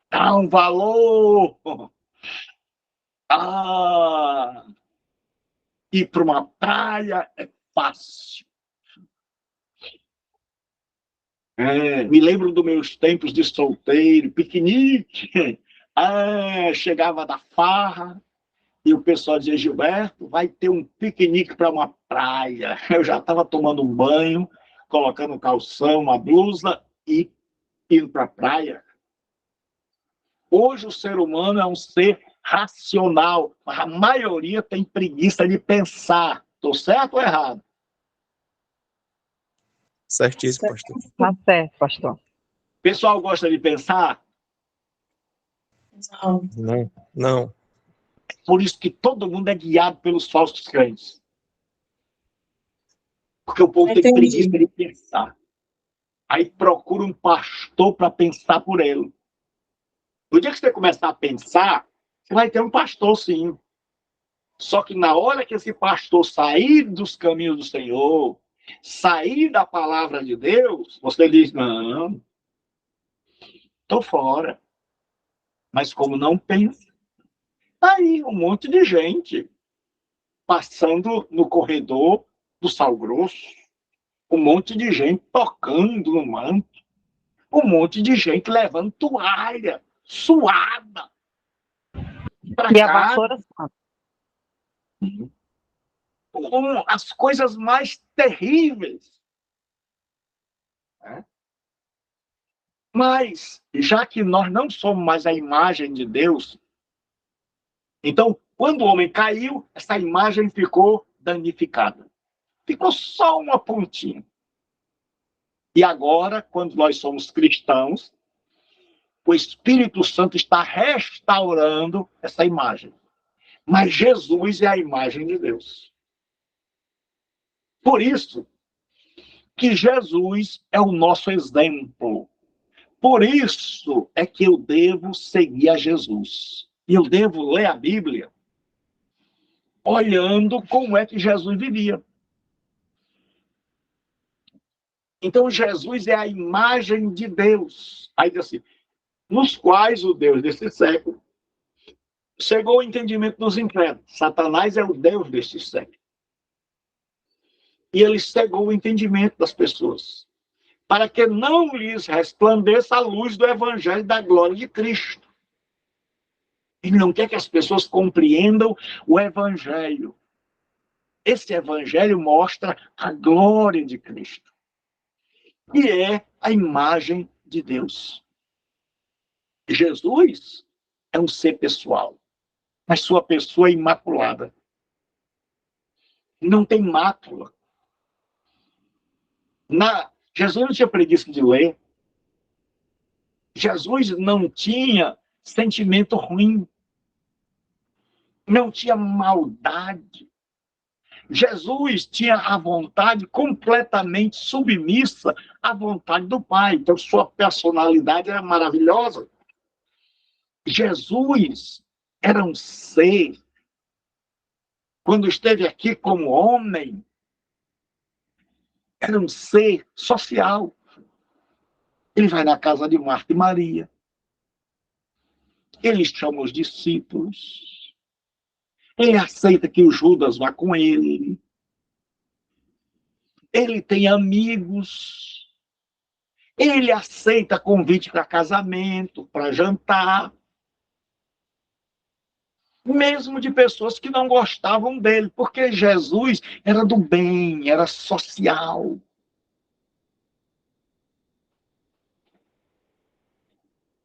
Dá um valor. Ir para uma praia é fácil. Me lembro dos meus tempos de solteiro, piquenique. Chegava da farra e o pessoal dizia, Gilberto, vai ter um piquenique para uma praia. Eu já estava tomando um banho, colocando um calção, uma blusa e indo para a praia. Hoje o ser humano é um ser racional, mas a maioria tem preguiça de pensar. Estou certo ou errado? Certíssimo, pastor. Tá certo, pastor. O pessoal gosta de pensar? Não. Não. Por isso que todo mundo é guiado pelos falsos crentes. Porque o povo tem Entendi. preguiça de pensar. Aí procura um pastor para pensar por ele. No dia que você começar a pensar, você vai ter um pastor, sim. Só que na hora que esse pastor sair dos caminhos do Senhor, sair da palavra de Deus, você diz, não, estou fora. Mas como não pensa, aí um monte de gente passando no corredor do Sal Grosso, um monte de gente tocando no manto, um monte de gente levando toalha, suada, para E a casa, vassoura santa. com as coisas mais terríveis. Mas, já que nós não somos mais a imagem de Deus, então, quando o homem caiu, essa imagem ficou danificada. Ficou só uma pontinha. E agora, quando nós somos cristãos, o Espírito Santo está restaurando essa imagem. Mas Jesus é a imagem de Deus. Por isso que Jesus é o nosso exemplo. Por isso é que eu devo seguir a Jesus. E eu devo ler a Bíblia olhando como é que Jesus vivia. Então, Jesus é a imagem de Deus. Aí diz assim, nos quais o Deus desse século chegou ao entendimento dos incrédulos. Satanás é o Deus deste século. E ele cegou o entendimento das pessoas, para que não lhes resplandeça a luz do evangelho da glória de Cristo. Ele não quer que as pessoas compreendam o evangelho. Esse evangelho mostra a glória de Cristo, que é a imagem de Deus. Jesus é um ser pessoal, mas sua pessoa é imaculada. Não tem mácula. Jesus não tinha preguiça de ler. Jesus não tinha sentimento ruim. Não tinha maldade. Jesus tinha a vontade completamente submissa à vontade do Pai. Então, sua personalidade era maravilhosa. Jesus era um ser, quando esteve aqui como homem, era um ser social. Ele vai na casa de Marta e Maria. Ele chama os discípulos. Ele aceita que o Judas vá com ele. Ele tem amigos. Ele aceita convite para casamento, para jantar. Mesmo de pessoas que não gostavam dele, porque Jesus era do bem, era social.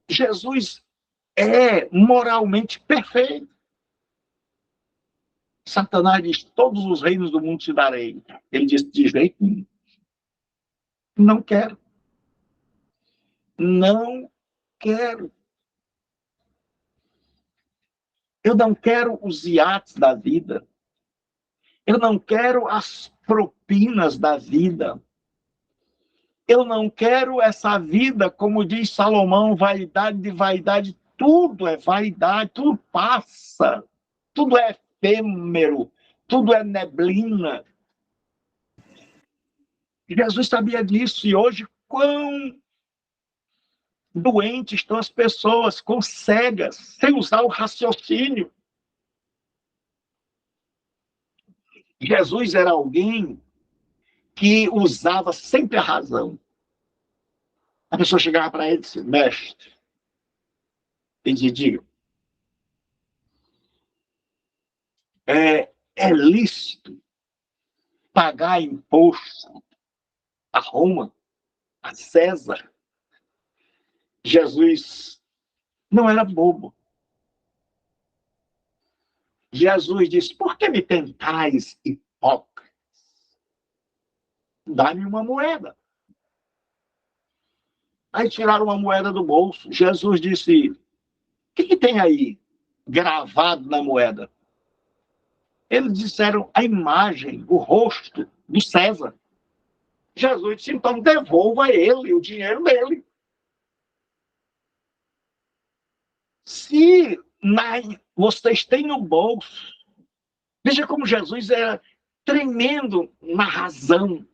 Jesus é moralmente perfeito. Satanás diz: todos os reinos do mundo te darei. Ele disse: de jeito nenhum. Não quero. Não quero. Eu não quero os iates da vida. Eu não quero as propinas da vida. Eu não quero essa vida, como diz Salomão, vaidade de vaidade. Tudo é vaidade, tudo passa. Tudo é efêmero, tudo é neblina. Jesus sabia disso, e hoje quão doentes estão as pessoas, com cegas, sem usar o raciocínio. Jesus era alguém que usava sempre a razão. A pessoa chegava para ele e disse: mestre, ele dizia: é lícito pagar imposto a Roma, a César? Jesus não era bobo. Jesus disse: por que me tentais, hipócritas? Dá-me uma moeda. Aí tiraram uma moeda do bolso. Jesus disse: o que tem aí gravado na moeda? Eles disseram: a imagem, o rosto do César. Jesus disse: então devolva a ele o dinheiro dele. Se vocês têm no bolso, veja como Jesus era tremendo na razão.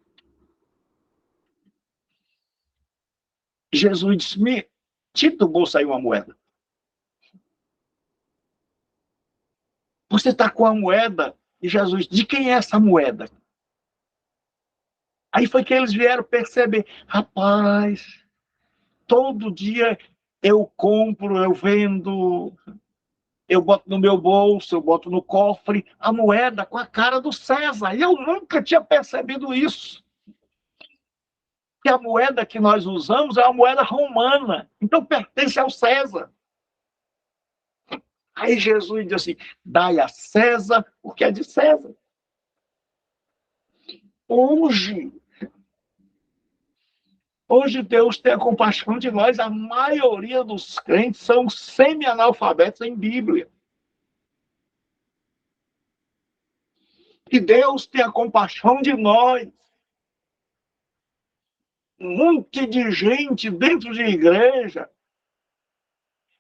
Jesus disse: tira do bolso aí uma moeda. Você está com a moeda, e Jesus: de quem é essa moeda? Aí foi que eles vieram perceber: rapaz, todo dia eu compro, eu vendo, eu boto no meu bolso, eu boto no cofre a moeda com a cara do César. E eu nunca tinha percebido isso. Que a moeda que nós usamos é uma moeda romana, então pertence ao César. Aí Jesus diz assim: dai a César o que é de César. Hoje Deus tem a compaixão de nós. A maioria dos crentes são semi-analfabetos em Bíblia. E Deus tem a compaixão de nós. Um monte de gente dentro de igreja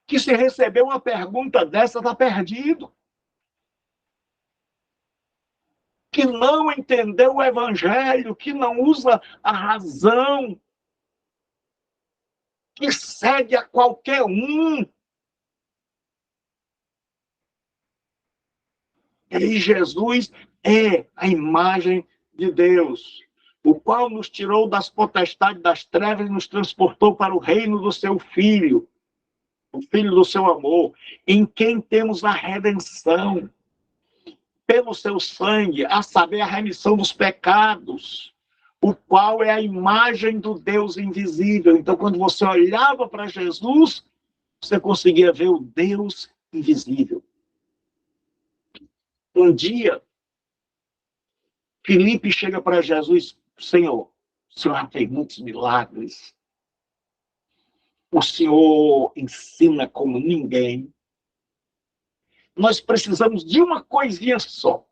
que, se receber uma pergunta dessa, está perdido. Que não entendeu o evangelho, que não usa a razão, que segue a qualquer um. E Jesus é a imagem de Deus, o qual nos tirou das potestades das trevas e nos transportou para o reino do seu Filho, o Filho do seu amor, em quem temos a redenção, pelo seu sangue, a saber, a remissão dos pecados, o qual é a imagem do Deus invisível. Então, quando você olhava para Jesus, você conseguia ver o Deus invisível. Um dia, Filipe chega para Jesus: Senhor, o Senhor já fez muitos milagres. O Senhor ensina como ninguém. Nós precisamos de uma coisinha só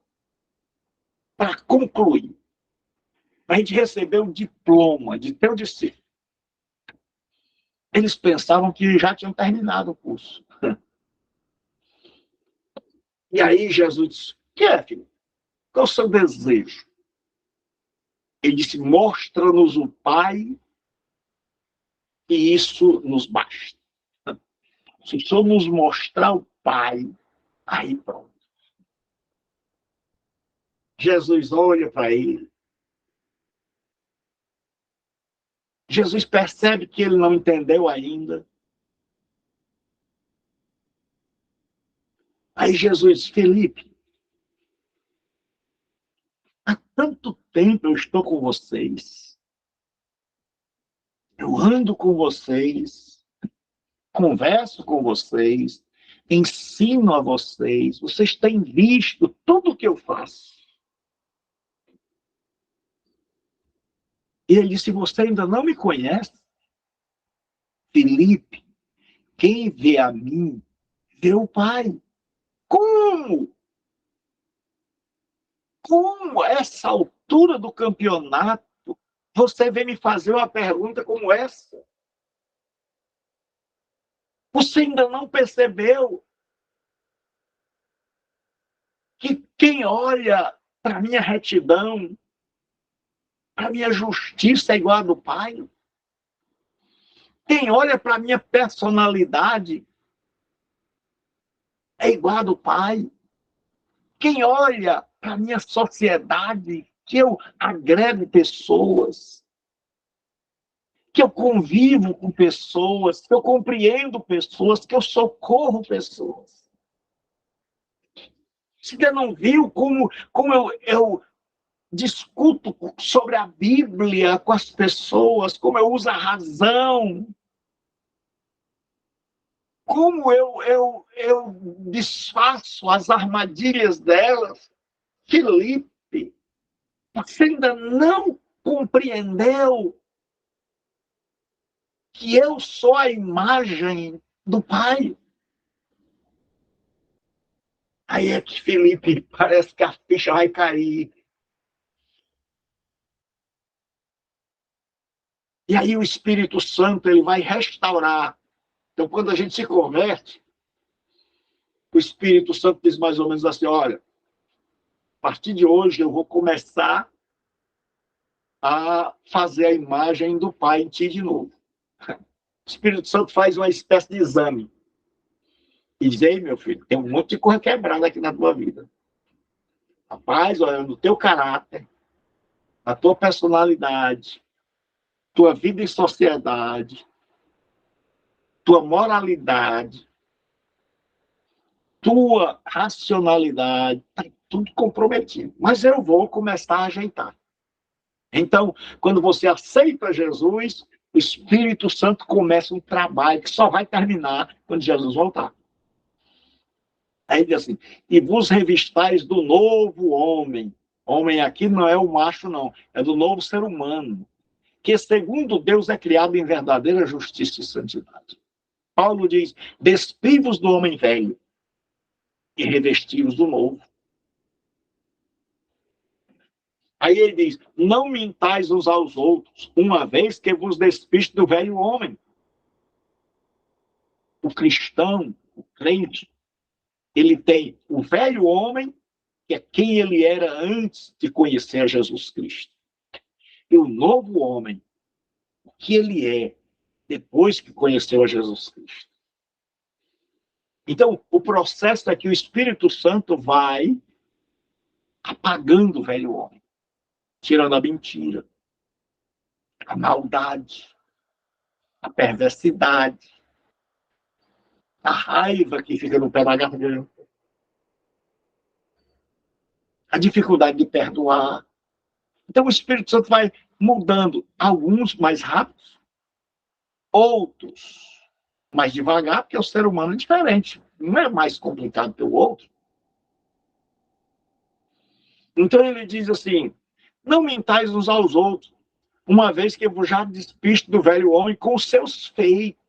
para concluir. A gente recebeu um diploma de teu discípulo. Eles pensavam que já tinham terminado o curso. E aí Jesus disse: que é, filho? Qual é o seu desejo? Ele disse: mostra-nos o Pai, e isso nos basta. Se o Senhor nos mostrar o Pai, aí pronto. Jesus olha para ele. Jesus percebe que ele não entendeu ainda. Aí Jesus diz: Felipe, há tanto tempo eu estou com vocês. Eu ando com vocês, converso com vocês, ensino a vocês. Vocês têm visto tudo o que eu faço. E ele disse: você ainda não me conhece? Felipe, quem vê a mim, vê o Pai. Como? Como a essa altura do campeonato você vem me fazer uma pergunta como essa? Você ainda não percebeu que quem olha para a minha retidão, para a minha justiça é igual a do Pai? Quem olha para a minha personalidade é igual a do Pai? Quem olha para a minha sociedade, que eu agrego pessoas, que eu convivo com pessoas, que eu compreendo pessoas, que eu socorro pessoas. Você ainda não viu como eu discuto sobre a Bíblia com as pessoas, como eu uso a razão, como eu desfaço as armadilhas delas? Felipe, você ainda não compreendeu que eu sou a imagem do Pai? Aí é que Felipe, parece que a ficha vai cair. E aí o Espírito Santo ele vai restaurar. Então, quando a gente se converte, o Espírito Santo diz mais ou menos assim: olha, a partir de hoje eu vou começar a fazer a imagem do Pai em ti de novo. O Espírito Santo faz uma espécie de exame. E diz: ei, meu filho, tem um monte de coisa quebrada aqui na tua vida. Rapaz, olha, no teu caráter, na tua personalidade, tua vida em sociedade, tua moralidade, tua racionalidade, está tudo comprometido. Mas eu vou começar a ajeitar. Então, quando você aceita Jesus, o Espírito Santo começa um trabalho que só vai terminar quando Jesus voltar. Aí diz assim: e vos revistais do novo homem. Homem aqui não é o macho, não. É do novo ser humano. Que segundo Deus é criado em verdadeira justiça e santidade. Paulo diz: despivos do homem velho e revestivos do novo. Aí ele diz: não mintais uns aos outros, uma vez que vos despiste do velho homem. O cristão, o crente, ele tem o velho homem, que é quem ele era antes de conhecer a Jesus Cristo. E o novo homem, o que ele é depois que conheceu a Jesus Cristo. Então, o processo é que o Espírito Santo vai apagando o velho homem, tirando a mentira, a maldade, a perversidade, a raiva que fica no pé da garganta, a dificuldade de perdoar. Então, o Espírito Santo vai mudando, alguns mais rápidos, outros mais devagar, porque o ser humano é diferente. Não é mais complicado que o outro. Então ele diz assim, não mentais uns aos outros, uma vez que vos já despiste do velho homem com os seus feitos,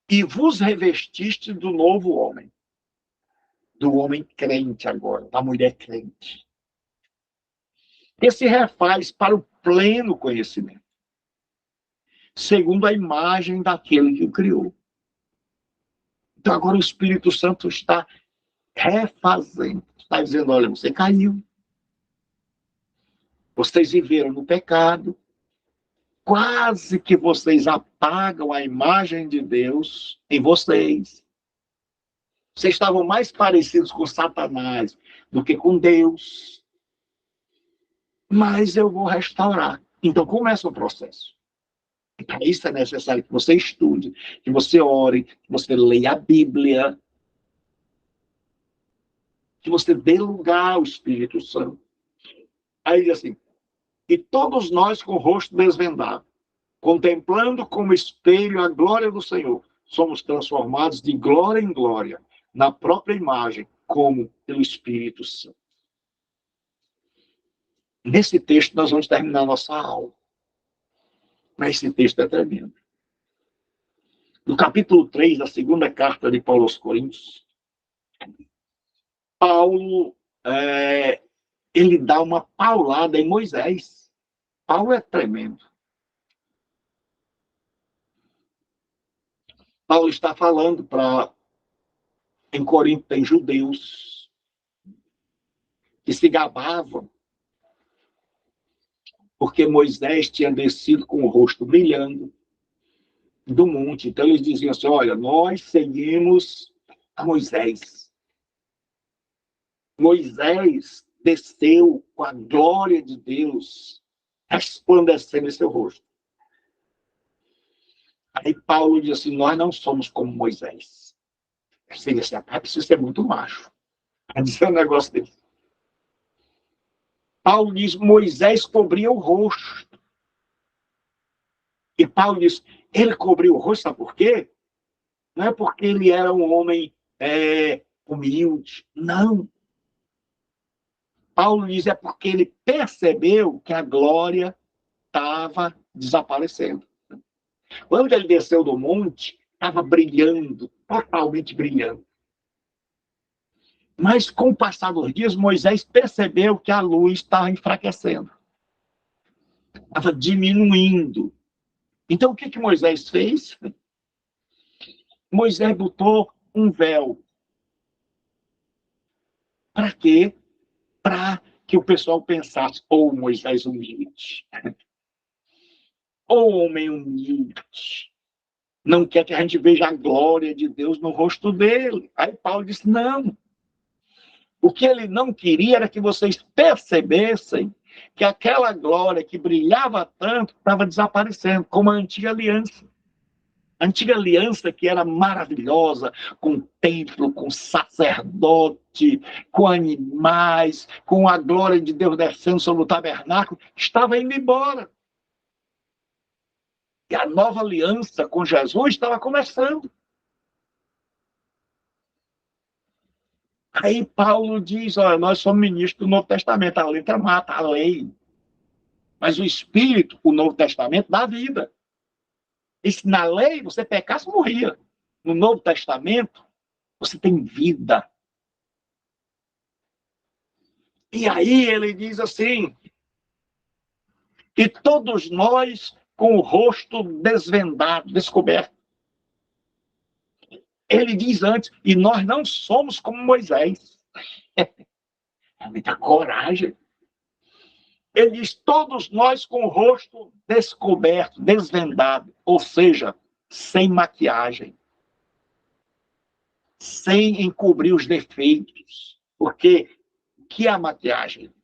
e vos revestiste do novo homem, do homem crente agora, da mulher crente, que se refaz para o pleno conhecimento, segundo a imagem daquele que o criou. Então agora o Espírito Santo está refazendo, está dizendo, olha, você caiu, vocês viveram no pecado, quase que vocês apagam a imagem de Deus em vocês. Vocês estavam mais parecidos com Satanás do que com Deus. Mas eu vou restaurar. Então começa o processo. E para isso é necessário que você estude, que você ore, que você leia a Bíblia, que você dê lugar ao Espírito Santo. Aí diz assim, e todos nós com o rosto desvendado, contemplando como espelho a glória do Senhor, somos transformados de glória em glória, na própria imagem, como pelo Espírito Santo. Nesse texto nós vamos terminar nossa aula. Mas esse texto é tremendo. No capítulo 3 da segunda carta de Paulo aos Coríntios, Paulo ele dá uma paulada em Moisés. Paulo é tremendo. Paulo está falando em Corinto tem judeus que se gabavam porque Moisés tinha descido com o rosto brilhando do monte. Então eles diziam assim, olha, nós seguimos a Moisés. Moisés desceu com a glória de Deus resplandecendo em seu rosto. Aí Paulo diz assim, nós não somos como Moisés. Você diz assim, precisa ser muito macho. Vai dizer um negócio desse. Paulo diz, Moisés cobria o rosto. E Paulo diz, ele cobriu o rosto, sabe por quê? Não é porque ele era um homem humilde. Não. Paulo diz, é porque ele percebeu que a glória estava desaparecendo. Quando ele desceu do monte, estava brilhando, totalmente brilhando. Mas com o passar dos dias, Moisés percebeu que a luz estava enfraquecendo. Estava diminuindo. Então, o que Moisés fez? Moisés botou um véu. Para quê? Para que o pessoal pensasse, Moisés humilde. Homem humilde. Não quer que a gente veja a glória de Deus no rosto dele. Aí Paulo disse, não. O que ele não queria era que vocês percebessem que aquela glória que brilhava tanto estava desaparecendo, como a antiga aliança. A antiga aliança que era maravilhosa, com templo, com sacerdote, com animais, com a glória de Deus descendo sobre o tabernáculo, estava indo embora. E a nova aliança com Jesus estava começando. Aí Paulo diz, olha, nós somos ministros do Novo Testamento, a letra mata, a lei. Mas o Espírito, o Novo Testamento, dá vida. E se na lei você pecasse, morria. No Novo Testamento, você tem vida. E aí ele diz assim, que todos nós com o rosto desvendado, descoberto. Ele diz antes, e nós não somos como Moisés. É muita coragem. Ele diz, todos nós com o rosto descoberto, desvendado, ou seja, sem maquiagem, sem encobrir os defeitos. Porque o que é a maquiagem?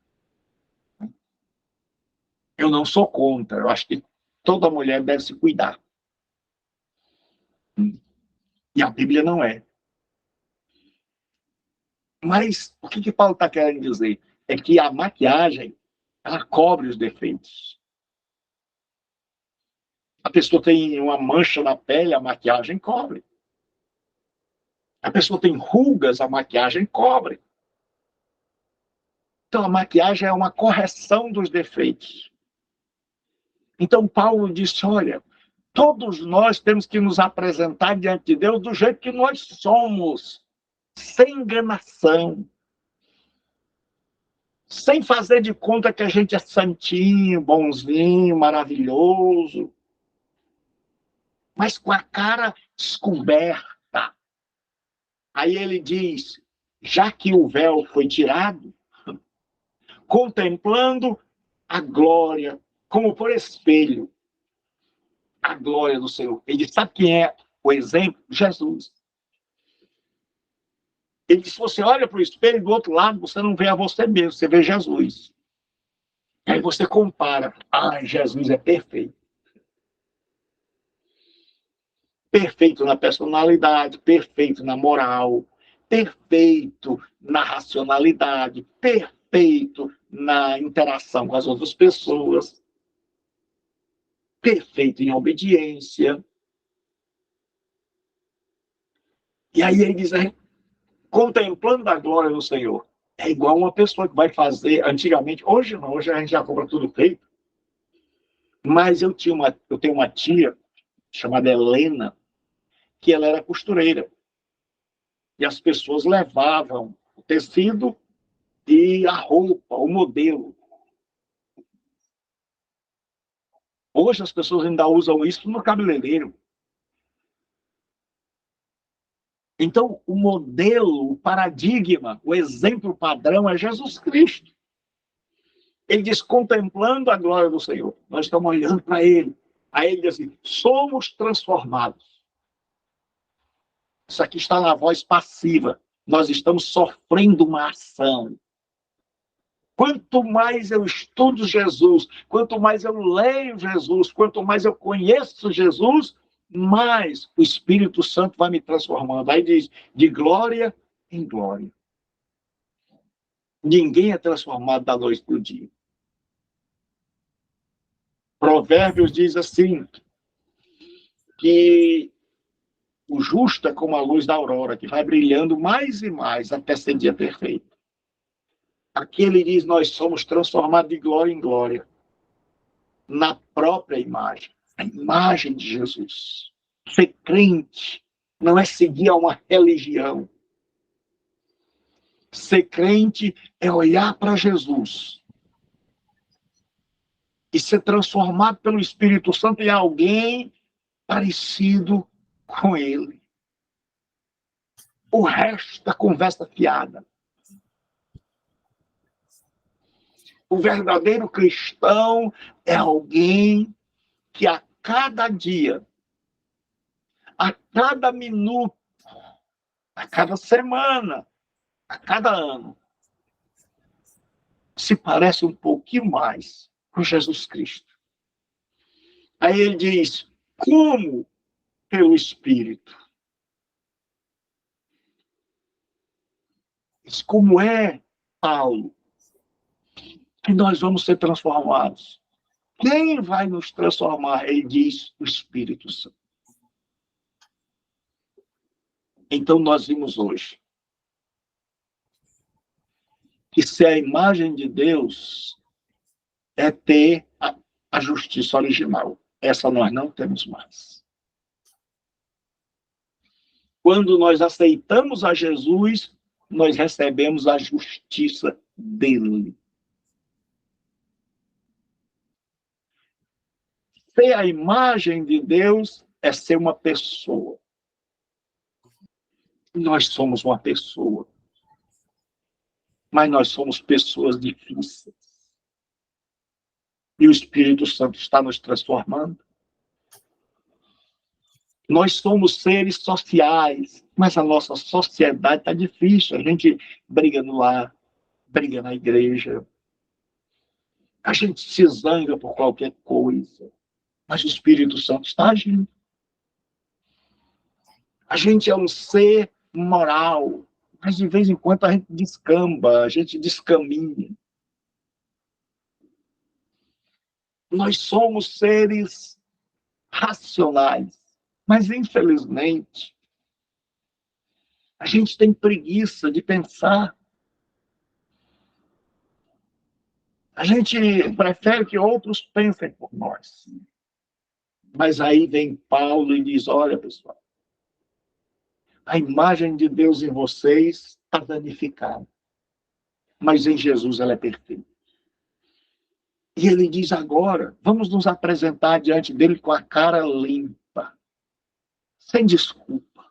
Eu não sou contra, eu acho que toda mulher deve se cuidar. E a Bíblia não é. Mas o que Paulo está querendo dizer? É que a maquiagem, ela cobre os defeitos. A pessoa tem uma mancha na pele, a maquiagem cobre. A pessoa tem rugas, a maquiagem cobre. Então, a maquiagem é uma correção dos defeitos. Então, Paulo disse, olha, todos nós temos que nos apresentar diante de Deus do jeito que nós somos, sem enganação, sem fazer de conta que a gente é santinho, bonzinho, maravilhoso, mas com a cara descoberta. Aí ele diz, já que o véu foi tirado, contemplando a glória, como por espelho, a glória do Senhor. Ele sabe quem é o exemplo? Jesus. Ele diz, se você olha para o espelho, do outro lado, você não vê a você mesmo, você vê Jesus. Aí você compara, Jesus é perfeito. Perfeito na personalidade, perfeito na moral, perfeito na racionalidade, perfeito na interação com as outras pessoas, perfeito em obediência. E aí ele diz, contemplando a glória do Senhor, é igual uma pessoa que vai fazer, antigamente, hoje não, hoje a gente já compra tudo feito, mas eu tenho uma tia chamada Helena, que ela era costureira. E as pessoas levavam o tecido e a roupa, o modelo. Hoje as pessoas ainda usam isso no cabeleireiro. Então, o modelo, o paradigma, o exemplo padrão é Jesus Cristo. Ele diz, contemplando a glória do Senhor. Nós estamos olhando para ele. Aí ele diz assim, somos transformados. Isso aqui está na voz passiva. Nós estamos sofrendo uma ação. Quanto mais eu estudo Jesus, quanto mais eu leio Jesus, quanto mais eu conheço Jesus, mais o Espírito Santo vai me transformando. Aí diz, de glória em glória. Ninguém é transformado da noite para o dia. Provérbios diz assim, que o justo é como a luz da aurora, que vai brilhando mais e mais até ser dia perfeito. Aqui ele diz, nós somos transformados de glória em glória, na própria imagem, a imagem de Jesus. Ser crente não é seguir a uma religião. Ser crente é olhar para Jesus e ser transformado pelo Espírito Santo em alguém parecido com ele. O resto da conversa fiada. O verdadeiro cristão é alguém que a cada dia, a cada minuto, a cada semana, a cada ano, se parece um pouquinho mais com Jesus Cristo. Aí ele diz, como pelo Espírito. Diz, como é, Paulo, que nós vamos ser transformados? Quem vai nos transformar? Ele diz, o Espírito Santo. Então nós vimos hoje que se a imagem de Deus é ter a justiça original, essa nós não temos mais. Quando nós aceitamos a Jesus, nós recebemos a justiça dele. Ser a imagem de Deus é ser uma pessoa. Nós somos uma pessoa. Mas nós somos pessoas difíceis. E o Espírito Santo está nos transformando. Nós somos seres sociais, mas a nossa sociedade está difícil. A gente briga no lar, briga na igreja. A gente se zanga por qualquer coisa. Mas o Espírito Santo está agindo. A gente é um ser moral, mas de vez em quando a gente descamba, a gente descaminha. Nós somos seres racionais. Mas, infelizmente, a gente tem preguiça de pensar. A gente prefere que outros pensem por nós. Mas aí vem Paulo e diz, olha, pessoal, a imagem de Deus em vocês está danificada. Mas em Jesus ela é perfeita. E ele diz agora, vamos nos apresentar diante dele com a cara limpa, sem desculpa.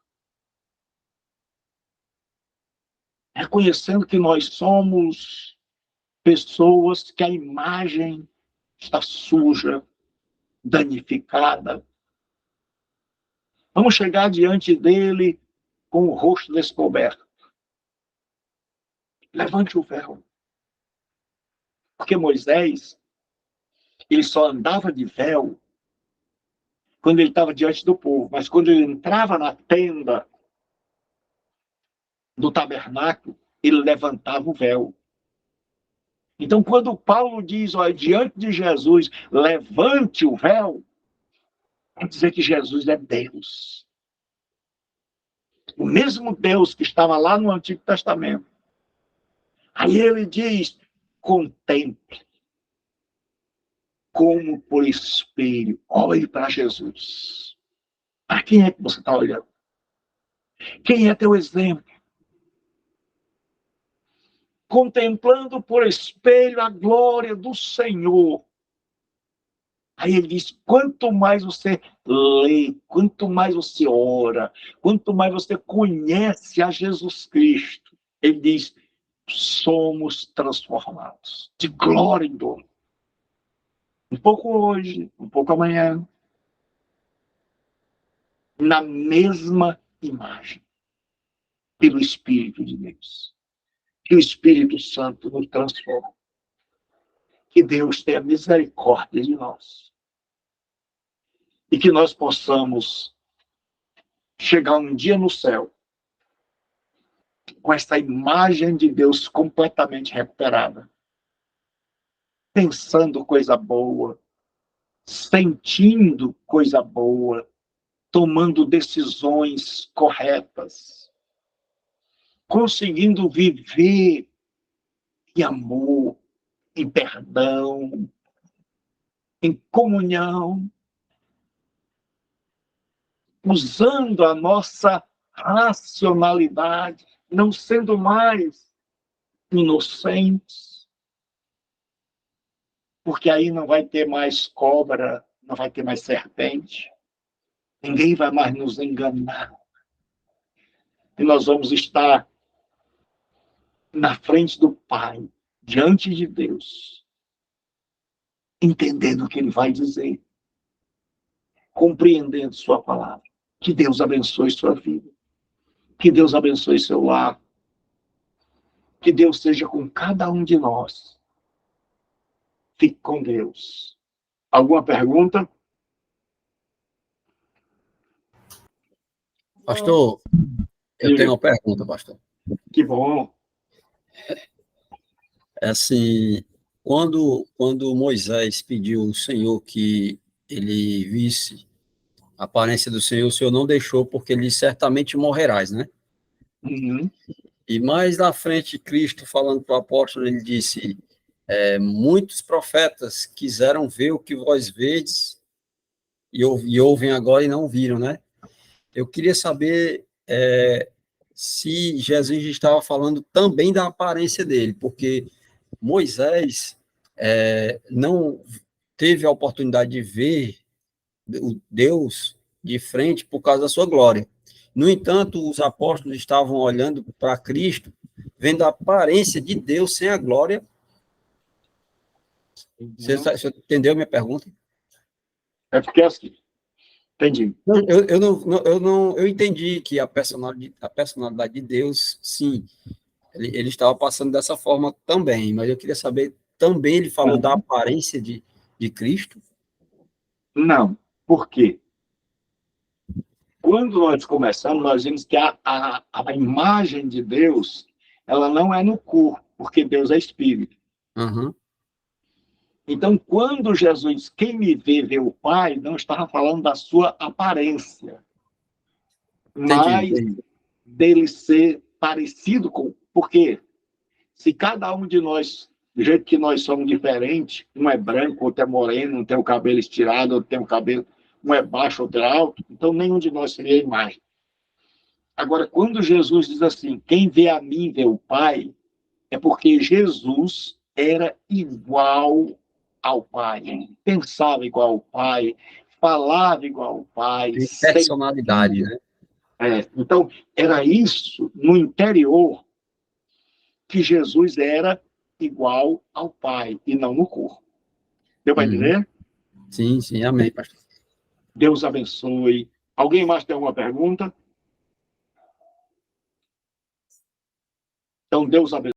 Reconhecendo que nós somos pessoas que a imagem está suja, danificada. Vamos chegar diante dele com o rosto descoberto. Levante o véu. Porque Moisés, ele só andava de véu quando ele estava diante do povo. Mas quando ele entrava na tenda do tabernáculo, ele levantava o véu. Então, quando Paulo diz, olha, diante de Jesus, levante o véu, quer dizer que Jesus é Deus. O mesmo Deus que estava lá no Antigo Testamento. Aí ele diz, contemple, como por espelho, olhe para Jesus. Para quem é que você está olhando? Quem é teu exemplo? Contemplando por espelho a glória do Senhor. Aí ele diz, quanto mais você lê, quanto mais você ora, quanto mais você conhece a Jesus Cristo, ele diz, somos transformados de glória em glória. Um pouco hoje, um pouco amanhã, na mesma imagem, pelo Espírito de Deus. Que o Espírito Santo nos transforme. Que Deus tenha misericórdia de nós. E que nós possamos chegar um dia no céu com essa imagem de Deus completamente recuperada. Pensando coisa boa, sentindo coisa boa, tomando decisões corretas, conseguindo viver em amor, em perdão, em comunhão, usando a nossa racionalidade, não sendo mais inocentes, porque aí não vai ter mais cobra, não vai ter mais serpente, ninguém vai mais nos enganar. E nós vamos estar na frente do Pai, diante de Deus, entendendo o que Ele vai dizer, compreendendo Sua palavra. Que Deus abençoe sua vida. Que Deus abençoe seu lar. Que Deus seja com cada um de nós. Fique com Deus. Alguma pergunta? Pastor, eu tenho uma pergunta, pastor. Que bom. É assim, quando Moisés pediu ao Senhor que ele visse a aparência do Senhor, o Senhor não deixou, porque ele disse, certamente morrerás, né? Uhum. E mais na frente, Cristo, falando para o apóstolo, ele disse, muitos profetas quiseram ver o que vós vedes e ouvem agora e não viram, né? Eu queria saber se Jesus estava falando também da aparência dele, porque Moisés não teve a oportunidade de ver o Deus de frente por causa da sua glória. No entanto, os apóstolos estavam olhando para Cristo, vendo a aparência de Deus sem a glória. Você entendeu a minha pergunta? É porque é assim. Entendi. Eu entendi que a personalidade de Deus, sim, ele estava passando dessa forma também, mas eu queria saber, também ele falou da aparência de Cristo? Não. Por quê? Quando nós começamos, nós vimos que a imagem de Deus, ela não é no corpo, porque Deus é espírito. Uhum. Então, quando Jesus, quem me vê o Pai, não estava falando da sua aparência, mas Entendi. dele ser parecido com... Por quê? Se cada um de nós, do jeito que nós somos diferentes, um é branco, outro é moreno, um tem o cabelo estirado, outro tem o cabelo... Um é baixo, outro é alto, então nenhum de nós seria a imagem. Agora, quando Jesus diz assim, quem vê a mim vê o Pai, é porque Jesus era igual ao Pai, pensava igual ao Pai, falava igual ao Pai, Tem personalidade, né? Então, era isso no interior que Jesus era igual ao Pai e não no corpo. Deu para entender? Sim, sim, amém, pastor. Deus abençoe. Alguém mais tem alguma pergunta? Então, Deus abençoe.